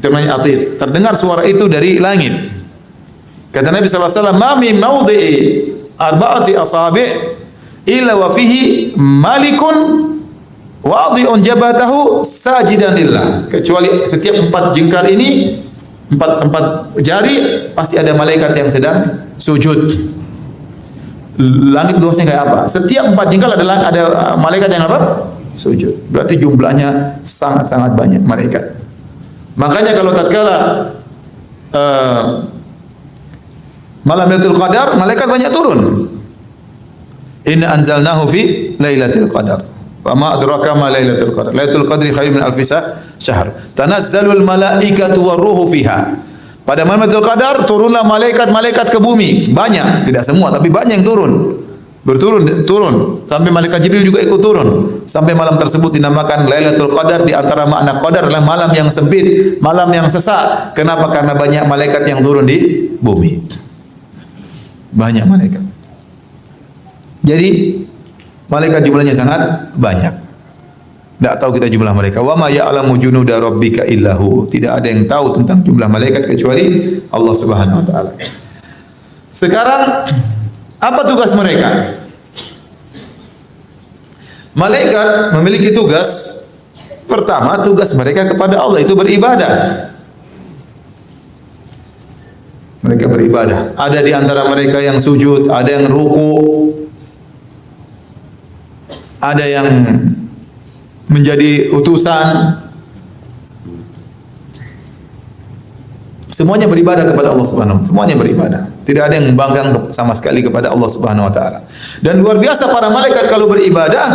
Itu namanya atid. Terdengar suara itu dari langit. Kata Nabi SAW, "Ma min mawdi'i arba'ati asabi' illa wa fihi malikun wadhi'un jabatahu sajidan lillah." Kecuali setiap 4 jengkal ini, 4 jari, pasti ada malaikat yang sedang sujud. Langit luasnya kayak apa? Setiap 4 jengkal ada malaikat yang apa? Sujud. Berarti jumlahnya sangat-sangat banyak malaikat. Makanya kalau tatkala malam Lailatul Qadar, malaikat banyak turun. Inna anzalnahu fi Lailatul Qadar. Wa ma adraka ma Lailatul Qadar. Lailatul Qadri khairun min alfi syahr. Tanazzalul malaikatu waruhu fiha. Pada malam Lailatul Qadar turunlah malaikat-malaikat ke bumi. Banyak, tidak semua tapi banyak yang turun. Turun sampai malaikat Jibril juga ikut turun. Sampai malam tersebut dinamakan Lailatul Qadar. Di antara makna qadar adalah malam yang sempit, malam yang sesak. Kenapa? Karena banyak malaikat yang turun di bumi. Banyak malaikat. Jadi malaikat jumlahnya sangat banyak. Tidak tahu kita jumlah mereka. Wa ma ya'lamu junuda rabbika illahu. Tidak ada yang tahu tentang jumlah malaikat kecuali Allah Subhanahu wa taala. Sekarang apa tugas mereka? Malaikat memiliki tugas. Pertama, tugas mereka kepada Allah itu beribadah. Mereka beribadah. Ada di antara mereka yang sujud, ada yang ruku, ada yang menjadi utusan. Semuanya beribadah kepada Allah Subhanahu wa taala. Semuanya beribadah. Tidak ada yang membanggang sama sekali kepada Allah Subhanahu wa taala. Dan luar biasa para malaikat kalau beribadah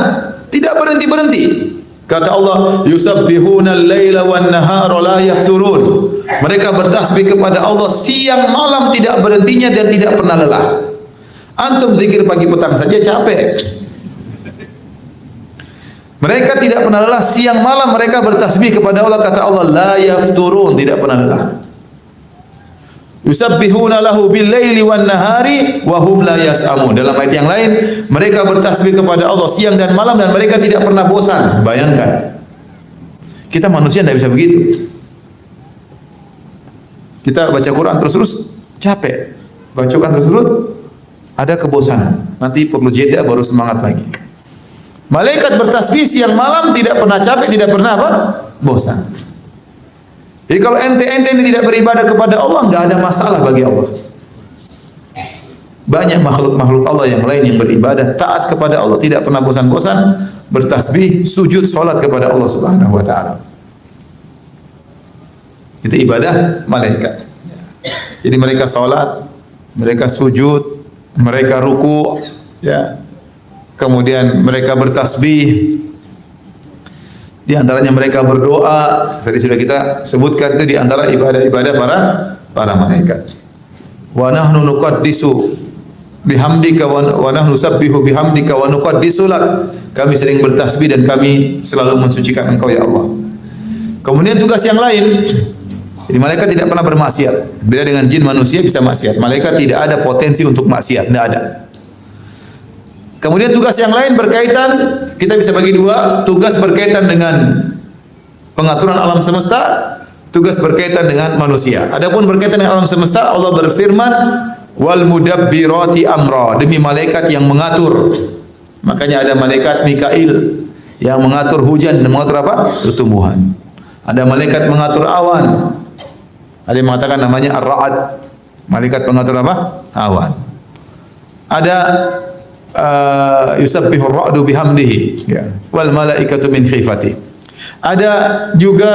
tidak berhenti-berhenti. Kata Allah, "Yusabbihuna al-laila wan-nahara la yafturun." Mereka bertasbih kepada Allah siang malam tidak berhentinya dan tidak pernah lelah. Antum zikir pagi petang saja capek. Mereka tidak pernah lelah siang malam, mereka bertasbih kepada Allah. Kata Allah, la yafturun, tidak pernah lelah. Yusabbihuna lahu bil-laili wan-nahari wa hum la yas'amun. Dalam ayat yang lain, mereka bertasbih kepada Allah siang dan malam dan mereka tidak pernah bosan. Bayangkan. Kita manusia tidak bisa begitu. Kita baca Quran terus-terus capek. Baca Quran terus-terus ada kebosanan. Nanti perlu jeda baru semangat lagi. Malaikat bertasbih siang malam tidak pernah capek, tidak pernah apa? Bosan. Jadi kalau ente ini tidak beribadah kepada Allah, enggak ada masalah bagi Allah. Banyak makhluk-makhluk Allah yang lain yang beribadah taat kepada Allah, tidak pernah bosan-bosan bertasbih, sujud, salat kepada Allah Subhanahu wa taala. Itu ibadah malaikat. Jadi mereka salat, mereka sujud, mereka ruku, ya. Kemudian mereka bertasbih. Di antaranya mereka berdoa. Tadi sudah kita sebutkan itu di antara ibadah-ibadah para malaikat. Wa nahnu nuqaddisu bihamdika wa nahnu nusabbihu bihamdika wa nuqaddisu lak. Kami sering bertasbih dan kami selalu mensucikan Engkau ya Allah. Kemudian tugas yang lain. Jadi malaikat tidak pernah bermaksiat. Beda dengan jin, manusia bisa maksiat. Malaikat tidak ada potensi untuk maksiat, tidak ada. Kemudian tugas yang lain berkaitan, kita bisa bagi dua, tugas berkaitan dengan pengaturan alam semesta, tugas berkaitan dengan manusia. Adapun berkaitan dengan alam semesta, Allah berfirman, wal mudabbirati amra, demi malaikat yang mengatur. Makanya ada malaikat Mikail yang mengatur hujan dan mengatur apa? Pertumbuhan. Ada malaikat mengatur awan. Ada yang mengatakan namanya Ar-Ra'ad, malaikat pengatur apa? Awan. Ada yusabbihu ar-ra'du bihamdihi, ya. Wal malaikatu min khifati. Ada juga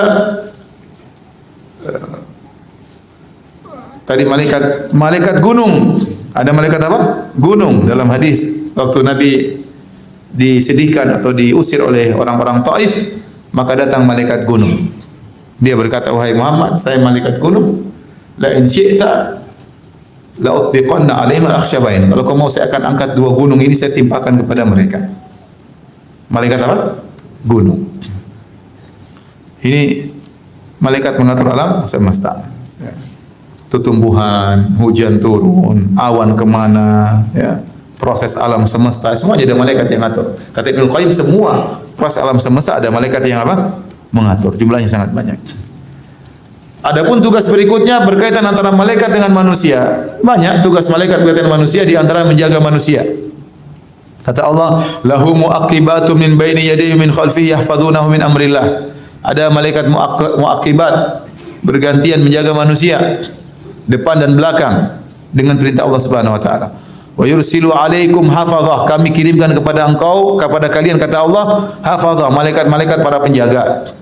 tadi malaikat gunung. Ada malaikat apa? Gunung. Dalam hadis waktu Nabi disedihkan atau diusir oleh orang-orang Taif, maka datang malaikat gunung. Dia berkata, wahai Muhammad, saya malaikat gunung. La in syi'ta la utbiqanna 'alaihim al-akhshabain. Kalau kau mau, saya akan angkat dua gunung ini, saya timpakan kepada mereka. Malaikat apa? Gunung. Ini malaikat mengatur alam semesta. Ya. Tumbuhan, hujan turun, awan kemana, ya. Proses alam semesta, semuanya ada malaikat yang ngatur. Kata Ibnu Qayyim, semua proses alam semesta ada malaikat yang apa? Mengatur. Jumlahnya sangat banyak. Adapun tugas berikutnya berkaitan antara malaikat dengan manusia. Banyak tugas malaikat berkaitan dengan manusia, di antara menjaga manusia. Kata Allah, lahu mu'aqibatu min baini yadayhi min khalfihi yahfazunahu min amrillah. Ada malaikat mu'aqibat bergantian menjaga manusia depan dan belakang dengan perintah Allah Subhanahu wa taala. Wa yursilu alaikum hafazah. Kami kirimkan kepada engkau, kepada kalian, kata Allah, hafazah, malaikat-malaikat para penjaga.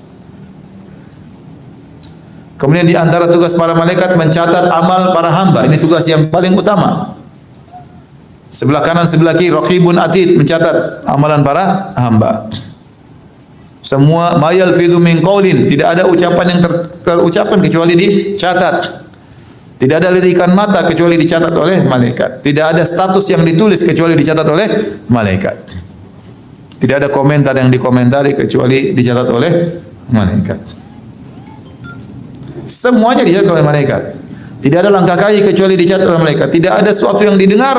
Kemudian di antara tugas para malaikat mencatat amal para hamba. Ini tugas yang paling utama. Sebelah kanan, sebelah kiri, raqibun atid, mencatat amalan para hamba. Semua ma yalfidhu min qaulin, tidak ada ucapan yang terucapkan kecuali dicatat. Tidak ada lirikan mata kecuali dicatat oleh malaikat. Tidak ada status yang ditulis kecuali dicatat oleh malaikat. Tidak ada komentar yang dikomentari kecuali dicatat oleh malaikat. Semuanya dicatat oleh malaikat. Tidak ada langkah kaki kecuali dicatat oleh malaikat. Tidak ada sesuatu yang didengar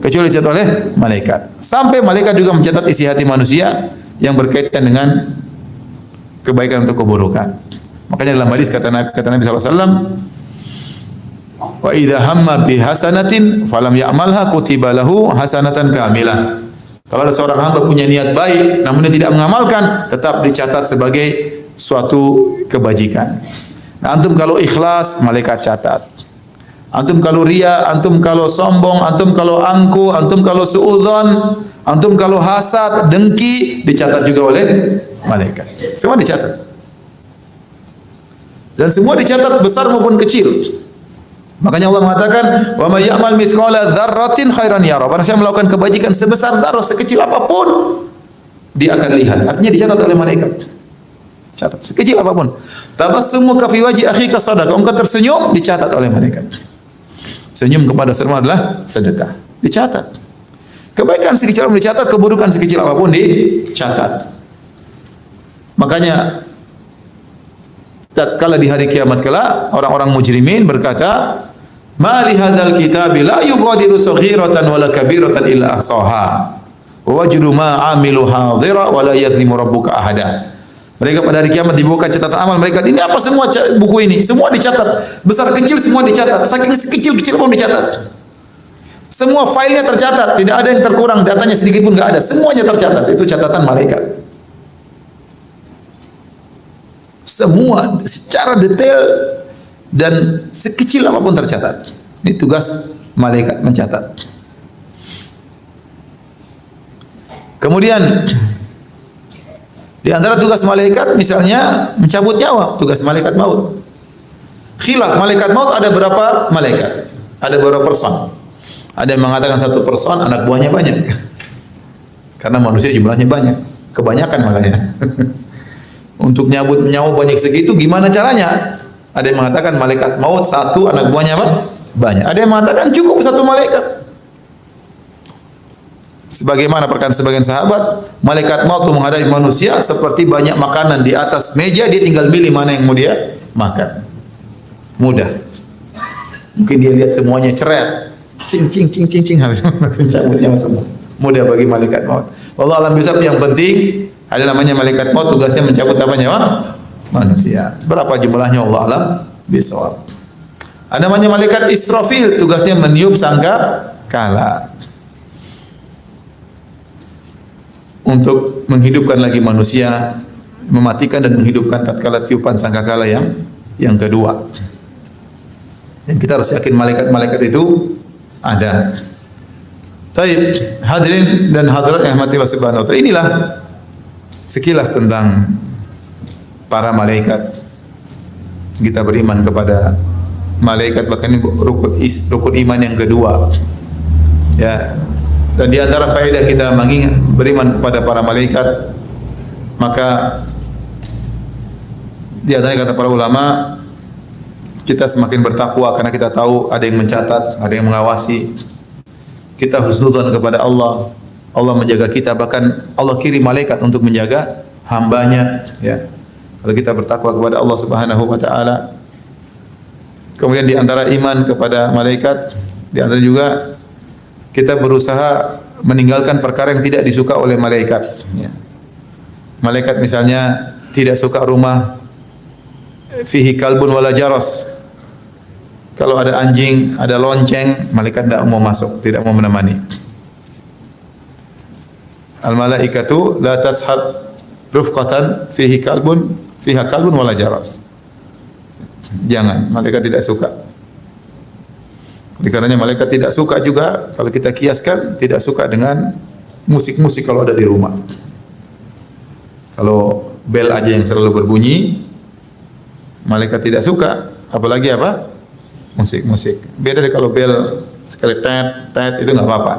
kecuali dicatat oleh malaikat. Sampai malaikat juga mencatat isi hati manusia yang berkaitan dengan kebaikan atau keburukan. Makanya dalam hadis kata Nabi SAW, wa idza hamma bi hasanatin falam ya'malha kutiba lahu hasanatan kamilah. Kalau ada seorang hamba punya niat baik namun dia tidak mengamalkan, tetap dicatat sebagai suatu kebajikan. Nah, antum kalau ikhlas, malaikat catat. Antum kalau riya, antum kalau sombong, antum kalau angku, antum kalau suudzon, antum kalau hasad, dengki, dicatat juga oleh malaikat. Semua dicatat. Dan semua dicatat besar maupun kecil. Makanya Allah mengatakan, "Wa may ya'mal mithqala dzarratin khairan yara." Barang siapa melakukan kebajikan sebesar zarah, sekecil apapun, dia akan lihat. Artinya dicatat oleh malaikat. Catat sekecil apapun. Tabassumu ka fi wajhi akhika sadaqah. Engkau tersenyum, dicatat oleh malaikat. Senyum kepada saudara adalah sedekah. Dicatat. Kebaikan sekecil apapun dicatat, keburukan sekecil apapun dicatat. Makanya tatkala di hari kiamat kelak orang-orang mujrimin berkata, "Ma li hadzal kitabi la yughadiru saghiratan wala kabiratan illa ahsaha. Wa wajadu ma 'amilu hadira wa la yadhlimu rabbuka ahada." Mereka pada hari kiamat dibuka catatan amal mereka. Ini apa semua buku ini? Semua dicatat. Besar kecil semua dicatat. Saking sekecil-kecil pun dicatat. Semua filenya tercatat. Tidak ada yang terkurang. Datanya sedikit pun enggak ada. Semuanya tercatat. Itu catatan malaikat. Semua secara detail dan sekecil apapun tercatat. Ini tugas malaikat mencatat. Kemudian di antara tugas malaikat misalnya mencabut nyawa, tugas malaikat maut. Khilaf malaikat maut ada berapa malaikat? Ada berapa person? Ada yang mengatakan satu person anak buahnya banyak. Karena manusia jumlahnya banyak, kebanyakan makanya. Untuk nyabut nyawa banyak segitu gimana caranya? Ada yang mengatakan malaikat maut satu, anak buahnya apa? Banyak. Ada yang mengatakan cukup satu malaikat. Sebagaimana perkataan sebagian sahabat, malaikat maut itu menghadapi manusia seperti banyak makanan di atas meja, dia tinggal milih mana yang mau dia makan. Mudah. Mungkin dia lihat semuanya ceret, cing cing cing cing cing, harus mencabutnya semua. Mudah bagi malaikat maut. Allah alam bisab, yang penting ada namanya malaikat maut, tugasnya mencabut apa nyawa manusia. Berapa jumlahnya Allah alam bisawab. Ada namanya malaikat Israfil, tugasnya meniup sangka kala. Untuk menghidupkan lagi manusia, mematikan dan menghidupkan tatkala tiupan sangkakala yang kedua. Dan kita harus yakin malaikat-malaikat itu ada. Taib, hadirin dan hadirat yang mati Allah Subhanahu wa taala. Inilah sekilas tentang para malaikat. Kita beriman kepada malaikat, bahkan ini rukun iman yang kedua. Ya. Dan di antara faedah kita mengingat beriman kepada para malaikat, maka di antara kata para ulama, kita semakin bertakwa karena kita tahu ada yang mencatat, ada yang mengawasi. Kita husnudzon kepada Allah. Allah menjaga kita, bahkan Allah kirim malaikat untuk menjaga hambanya, ya. Kalau kita bertakwa kepada Allah Subhanahu wa taala. Kemudian di antara iman kepada malaikat, di antara juga kita berusaha meninggalkan perkara yang tidak disuka oleh malaikat, ya. Malaikat misalnya tidak suka rumah fihi kalbun wala jaras. Kalau ada anjing, ada lonceng, malaikat tidak mau masuk, tidak mau menemani. Al malaikatu la tashab rufqatan fiha kalbun wala jaras. Jangan, malaikat tidak suka. Oleh karenanya malaikat tidak suka juga kalau kita kiaskan, tidak suka dengan musik-musik kalau ada di rumah. Kalau bel aja yang selalu berbunyi, malaikat tidak suka, apalagi apa? Musik-musik. Beda deh kalau bel sekali tet itu enggak apa-apa.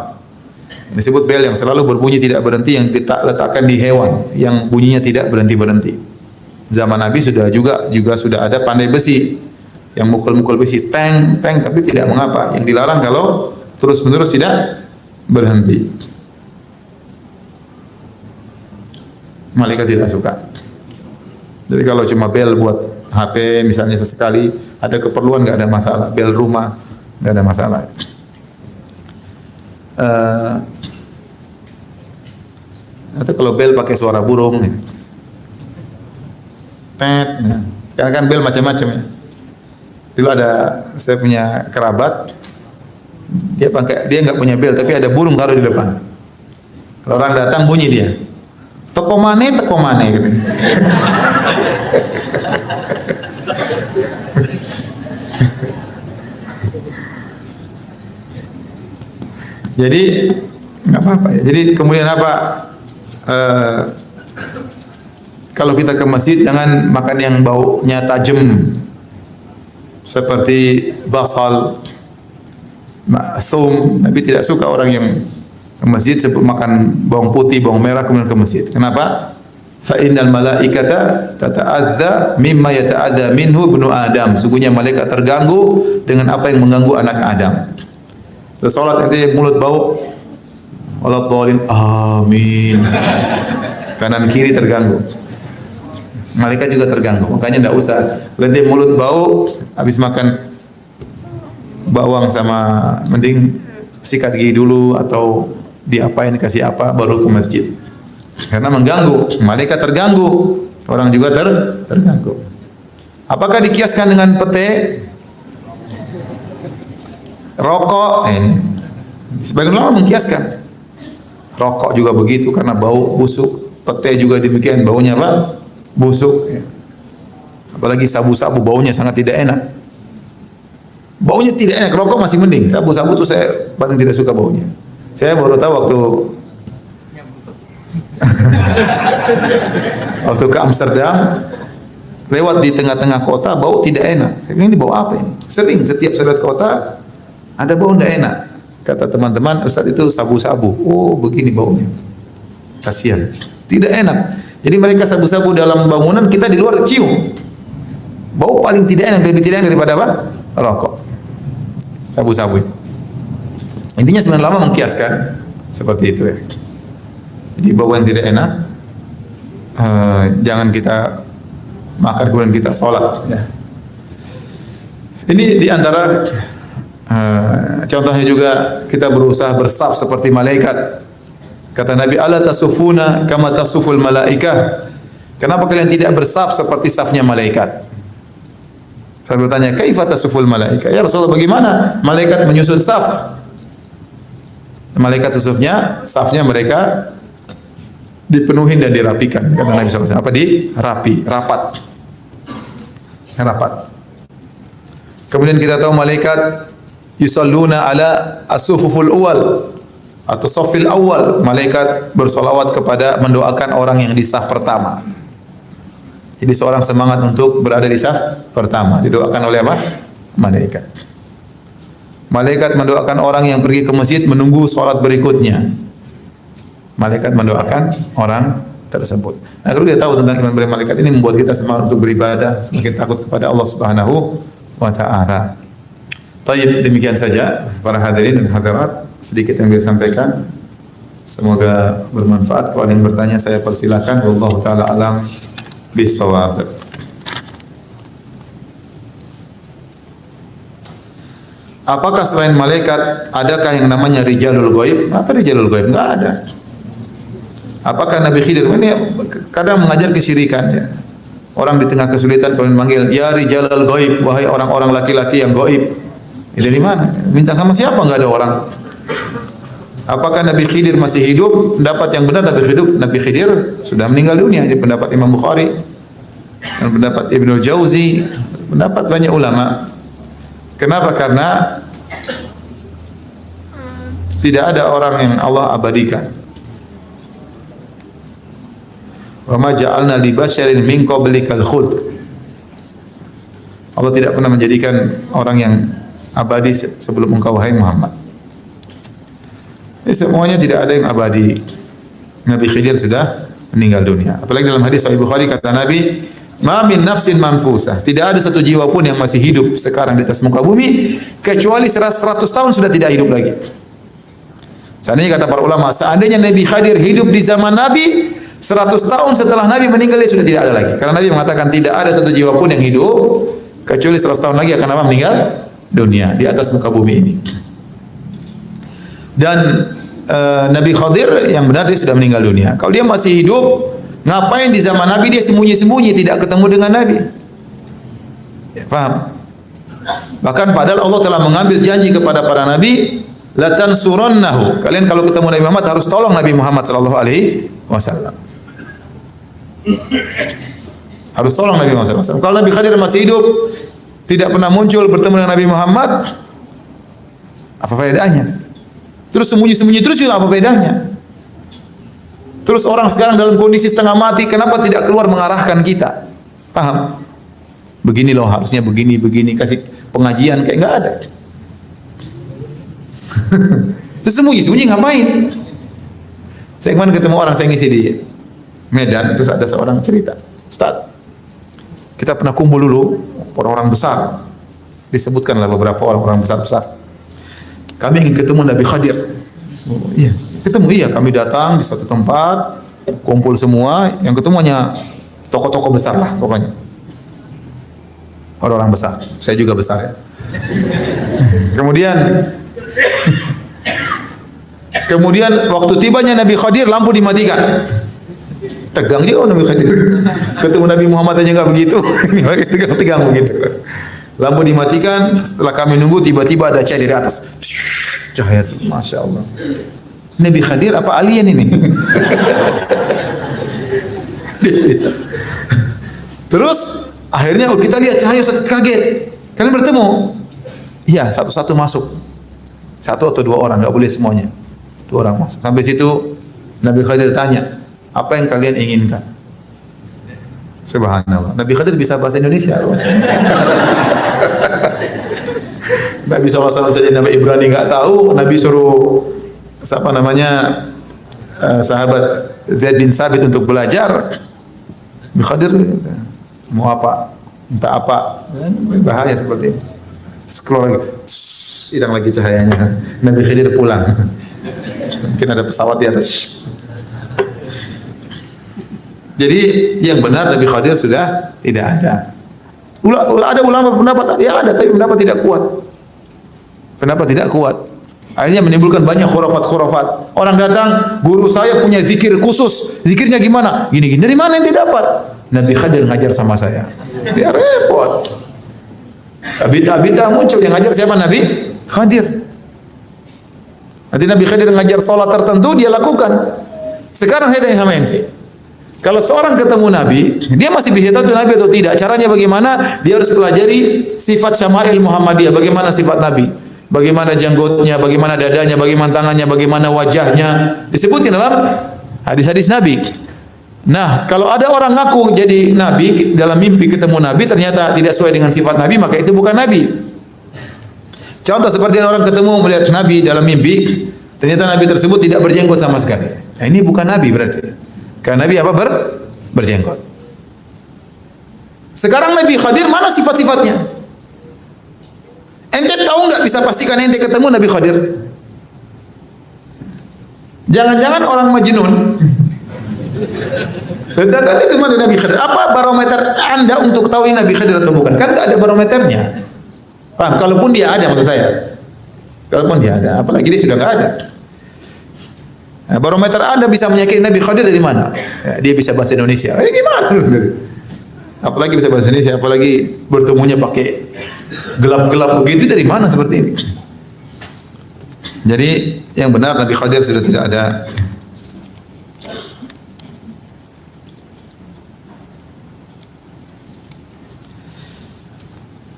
Disebut bel yang selalu berbunyi tidak berhenti, yang diletakkan di hewan yang bunyinya tidak berhenti-berhenti. Zaman Nabi juga sudah ada pandai besi yang mukul-mukul besi teng tapi tidak mengapa. Yang dilarang kalau terus-menerus tidak berhenti. Malaikat tidak suka. Jadi kalau cuma bel buat HP misalnya sesekali ada keperluan enggak ada masalah. Bel rumah enggak ada masalah. Atau kalau bel pakai suara burung, ya. Ya. Sekarang kan bel macam-macam ya. Dulu ada saya punya kerabat, dia nggak punya bel tapi ada burung taruh di depan. Kalau orang datang bunyi dia, teko mane gitu. Jadi nggak apa-apa ya. Jadi kemudian apa? Kalau kita ke masjid jangan makan yang baunya tajam seperti basal, thum. Nabi tidak suka orang yang ke masjid makan bawang putih, bawang merah kemudian ke masjid. Kenapa? Fa innal malaikata tata'adza mimma yata'adza minhu ibnu Adam. Sungguhnya malaikat terganggu dengan apa yang mengganggu anak Adam. Terus salat nanti mulut bau, walau dhalin, amin. Kanan kiri terganggu. Malaikat juga terganggu. Makanya tidak usah. Nanti mulut bau, habis makan bawang sama mending sikat gigi dulu atau diapain kasih apa baru ke masjid. Karena mengganggu. Malaikat terganggu. Orang juga terganggu. Apakah dikiaskan dengan pete? Rokok, ini sebagian orang mengkiaskan. Rokok juga begitu karena bau busuk. Pete juga demikian, baunya apa? Busuk. Ya. Apalagi sabu-sabu baunya sangat tidak enak. Baunya tidak enak, rokok masih mending. Sabu-sabu itu saya paling tidak suka baunya. Saya baru tahu waktu ke Amsterdam, lewat di tengah-tengah kota, bau tidak enak. Saya bilang ini bau apa ini? Sering setiap saya lihat kota ada bau tidak enak. Kata teman-teman, Ustaz itu sabu-sabu. Oh, begini baunya. Kasihan. Tidak enak. Jadi mereka sabu-sabu dalam bangunan, kita di luar cium. Bau paling tidak enak, lebih tidak enak daripada apa? Rokok. Sabu-sabu itu. Intinya sebenarnya lama mengkiaskan seperti itu ya. Jadi bau yang tidak enak, jangan kita makan kemudian kita sholat ya. Ini diantara contohnya juga kita berusaha bersaf seperti malaikat. Kata Nabi, ala tasufuna kama tasuful malaikah. Kenapa kalian tidak bersaf seperti safnya malaikat? Saya bertanya, kaifa tasuful malaikah? Ya Rasulullah, bagaimana malaikat menyusun saf? Malaikat safnya mereka dipenuhi dan dirapikan. Kata Nabi SAW, apa rapat. Kemudian kita tahu malaikat yusalluna ala as-sufuful awal atau safil awal. Malaikat bersolawat kepada mendoakan orang yang di saf pertama. Jadi seorang semangat untuk berada di saf pertama. Didoakan oleh apa? Malaikat. Malaikat mendoakan orang yang pergi ke masjid menunggu sholat berikutnya. Malaikat mendoakan orang tersebut. Nah, kalau kita tahu tentang iman pada malaikat ini membuat kita semangat untuk beribadah, semakin takut kepada Allah Subhanahu wa taala. Baik, demikian saja para hadirin dan hadirat sedikit yang saya sampaikan. Semoga bermanfaat. Kalau ada yang bertanya saya persilakan. Wallahu taala alam bisawab. Apakah selain malaikat adakah yang namanya rijalul ghaib? Apa rijalul ghaib? Enggak ada. Apakah Nabi Khidir ini kadang mengajar kesyirikan ya. Orang di tengah kesulitan kemudian manggil ya rijalul ghaib, wahai orang-orang laki-laki yang ghaib. Dari mana? Minta sama siapa? Enggak ada orang. Apakah Nabi Khidir masih hidup? Pendapat yang benar Nabi Khidir sudah meninggal dunia. Ini pendapat Imam Bukhari dan pendapat Ibnu Jauzi, pendapat banyak ulama. Kenapa? Karena tidak ada orang yang Allah abadikan. Wa ma ja'alna li basyarin min qablikal khuld. Allah tidak pernah menjadikan orang yang abadi sebelum engkau wahai Muhammad. Ini semuanya tidak ada yang abadi. Nabi Khidir sudah meninggal dunia. Apalagi dalam hadis Sahih Bukhari kata Nabi, "Ma min nafsin manfusah." Tidak ada satu jiwa pun yang masih hidup sekarang di atas muka bumi kecuali 100 tahun sudah tidak hidup lagi. Seandainya kata para ulama, seandainya Nabi Khidir hidup di zaman Nabi, 100 tahun setelah Nabi meninggal dia sudah tidak ada lagi. Karena Nabi mengatakan tidak ada satu jiwa pun yang hidup kecuali 100 tahun lagi akan apa? Meninggal dunia di atas muka bumi ini. Dan Nabi Khidir yang benar dia sudah meninggal dunia. Kalau dia masih hidup, ngapain di zaman Nabi dia sembunyi-sembunyi tidak ketemu dengan Nabi? Ya, paham? Bahkan padahal Allah telah mengambil janji kepada para nabi, la tansurannahu. Kalian kalau ketemu Nabi Muhammad harus tolong Nabi Muhammad sallallahu alaihi wasallam. Harus tolong Nabi Muhammad sallallahu alaihi wasallam. Kalau Nabi Khidir masih hidup, tidak pernah muncul bertemu dengan Nabi Muhammad, apa faedahnya? Terus sembunyi-sembunyi terus juga apa faedahnya? Terus orang sekarang dalam kondisi setengah mati, kenapa tidak keluar mengarahkan kita? Paham? Begini loh, harusnya begini, kasih pengajian kayak enggak ada. Terus sembunyi ngapain? Saya kemarin ketemu orang, saya ngisi di Medan, terus ada seorang cerita, Ustaz, kita pernah kumpul dulu orang-orang besar, disebutkanlah beberapa orang-orang besar-besar. Kami ingin ketemu Nabi Khidir. Oh, iya. Ketemu, iya, kami datang di suatu tempat, kumpul semua, yang ketemu hanya tokoh-tokoh besar lah pokoknya. Orang-orang besar, saya juga besar ya. Kemudian waktu tibanya Nabi Khidir, lampu dimatikan. Tegang dia Nabi Khidir. Ketemu Nabi Muhammad aja enggak begitu. Ini tegang-tegang begitu. Lampu dimatikan, setelah kami nunggu tiba-tiba ada cahaya dari atas. Cahaya, Masya Allah. Nabi Khidir apa alien ini? Terus akhirnya kita lihat cahaya, kaget. Kalian bertemu? Iya, satu-satu masuk. Satu atau dua orang, nggak boleh semuanya. Dua orang masuk. Sampai situ Nabi Khidir tanya, apa yang kalian inginkan? Subhanallah. Nabi Khidir bisa bahasa Indonesia. Nabi SAW saja Nabi Ibrani nggak tahu. Nabi suruh siapa namanya sahabat Zaid bin Sabit untuk belajar. Nabi Khidir mau apa? Minta apa? Bahaya seperti itu. Scroll lagi, hilang lagi cahayanya. Nabi Khidir pulang. Mungkin ada pesawat di atas. Jadi yang benar Nabi Khidir sudah tidak ada. Ada ulama pendapat ya ada, tapi pendapat tidak kuat. Pendapat tidak kuat. Akhirnya menimbulkan banyak khurafat-khurafat. Orang datang, guru saya punya zikir khusus. Zikirnya gimana? Gini-gini. Dari mana yang dapat? Nabi Khidir ngajar sama saya. Dia repot. Bid'ah muncul, yang ngajar siapa? Nabi Khidir. Nanti Nabi Khidir ngajar salat tertentu dia lakukan. Sekarang saya tanya sama ente. Kalau seorang ketemu Nabi, dia masih bisa tahu itu Nabi atau tidak. Caranya bagaimana? Dia harus pelajari sifat syama'il Muhammadiyah. Bagaimana sifat Nabi? Bagaimana janggutnya, bagaimana dadanya, bagaimana tangannya, bagaimana wajahnya. Disebutin dalam hadis-hadis Nabi. Nah, kalau ada orang ngaku jadi Nabi, dalam mimpi ketemu Nabi, ternyata tidak sesuai dengan sifat Nabi, maka itu bukan Nabi. Contoh seperti orang ketemu melihat Nabi dalam mimpi, ternyata Nabi tersebut tidak berjenggot sama sekali. Nah, ini bukan Nabi berarti. Karena Nabi apa? Berjenggot. Sekarang Nabi Khadir mana sifat-sifatnya? Ente tahu nggak, bisa pastikan ente ketemu Nabi Khadir? Jangan-jangan orang Majnun. Datang itu mana Nabi Khadir? Apa barometer Anda untuk tahu ini Nabi Khadir atau bukan? Kan tak ada barometernya. Paham? Kalaupun dia ada, maksud saya. Kalaupun dia ada, apalagi dia sudah nggak ada. Nah, barometer Anda bisa menyakiti Nabi Khadir dari mana? Ya, dia bisa bahasa Indonesia. Gimana? Apalagi bisa bahasa Indonesia, apalagi bertemunya pakai gelap-gelap begitu, dari mana seperti ini? Jadi yang benar Nabi Khadir sudah tidak ada.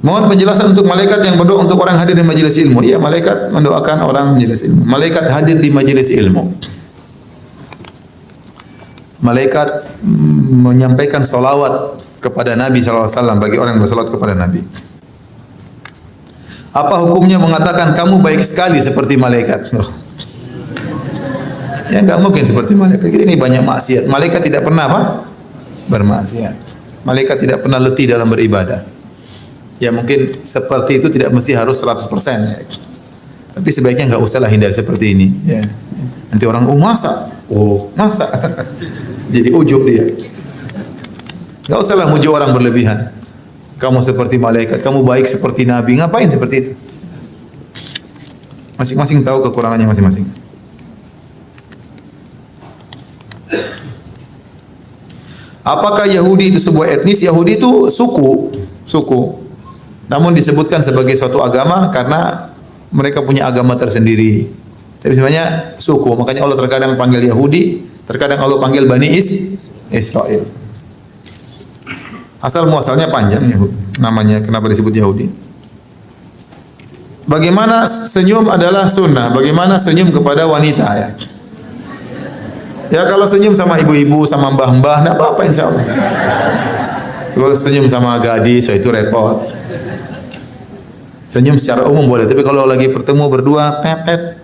Mohon penjelasan untuk malaikat yang berdoa untuk orang hadir di majelis ilmu. Ya, malaikat mendoakan orang majelis ilmu. Malaikat hadir di majelis ilmu. Malaikat menyampaikan salawat kepada Nabi SAW bagi orang yang bersalawat kepada Nabi. Apa hukumnya mengatakan kamu baik sekali seperti malaikat? Oh. Ya enggak mungkin seperti malaikat. Ini banyak maksiat. Malaikat tidak pernah apa? Bermaksiat. Malaikat tidak pernah letih dalam beribadah. Ya mungkin seperti itu tidak mesti harus 100%. Ya. Tapi sebaiknya enggak usahlah hindari seperti ini. Ya. Nanti orang, masa? Masa? Jadi ujub dia. Enggak usahlah muji orang berlebihan. Kamu seperti malaikat, kamu baik seperti Nabi. Ngapain seperti itu? Masing-masing tahu kekurangannya masing-masing. Apakah Yahudi itu sebuah etnis? Yahudi itu suku. Namun disebutkan sebagai suatu agama karena mereka punya agama tersendiri. Tapi sebenarnya suku. Makanya Allah terkadang panggil Yahudi, terkadang Allah panggil Bani Israel. Asal muasalnya panjang Yahudi. Namanya kenapa disebut Yahudi? Bagaimana senyum adalah sunnah? Bagaimana senyum kepada wanita ya? Ya kalau senyum sama ibu-ibu, sama mbah-mbah, enggak apa-apa insyaallah. Kalau senyum sama gadis, itu repot. Senyum secara umum boleh, tapi kalau lagi bertemu berdua, pepet.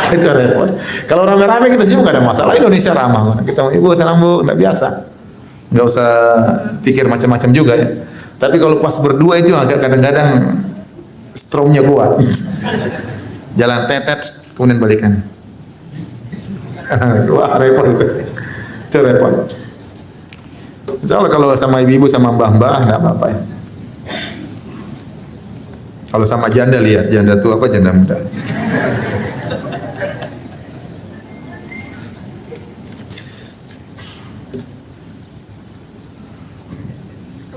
Itu repot. Kalau rame-rame kita senyum enggak ada masalah. Indonesia ramah. Kita ibu salam bu, enggak biasa. Enggak usah pikir macam-macam juga ya. Tapi kalau pas berdua itu agak kadang-kadang strongnya kuat. Jalan tetet, kemudian balikan. Wah repot itu. Itu repot. Soalnya kalau sama ibu-ibu sama mbah-mbah enggak apa-apa ya. Kalau sama janda lihat, janda tua apa janda muda.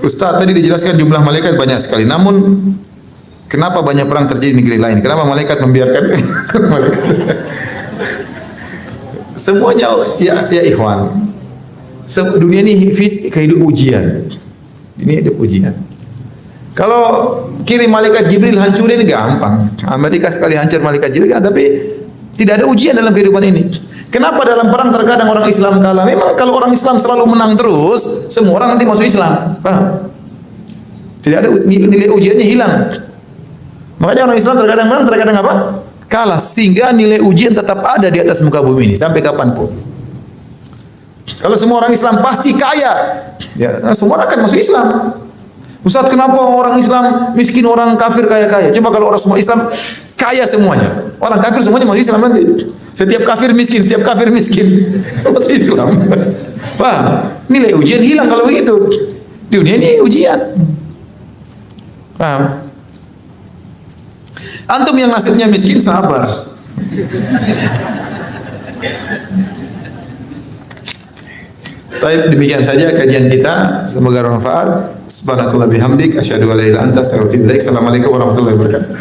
Ustaz tadi dijelaskan jumlah malaikat banyak sekali. Namun kenapa banyak perang terjadi di negeri lain? Kenapa malaikat membiarkan malaikat? Semuanya ya ikhwan. Dunia ini kehidupan ujian. Ini ada ujian. Kalau kirim malaikat Jibril hancurin gampang. Amerika sekali hancur malaikat Jibril, tapi tidak ada ujian dalam kehidupan ini. Kenapa dalam perang terkadang orang Islam kalah? Memang kalau orang Islam selalu menang terus, semua orang nanti masuk Islam. Paham? Tidak ada nilai ujiannya hilang. Makanya orang Islam terkadang menang, terkadang apa? Kalah. Sehingga nilai ujian tetap ada di atas muka bumi ini sampai kapanpun. Kalau semua orang Islam pasti kaya, ya semua akan masuk Islam. Ustaz, kenapa orang Islam miskin, orang kafir kaya-kaya? Coba kalau orang semua Islam kaya semuanya, orang kafir semuanya masuk Islam nanti. Setiap kafir miskin, setiap kafir miskin masuk Islam. Wah, nilai ujian hilang kalau begitu. Dunia ini ujian. Paham? Antum yang nasibnya miskin sabar. Baik, demikian saja kajian kita. Semoga bermanfaat. Subhanakallah bihamdik asyhadu an la ilaha illa anta astaghfiruka wa atubu ilaik. Assalamualaikum warahmatullahi wabarakatuh.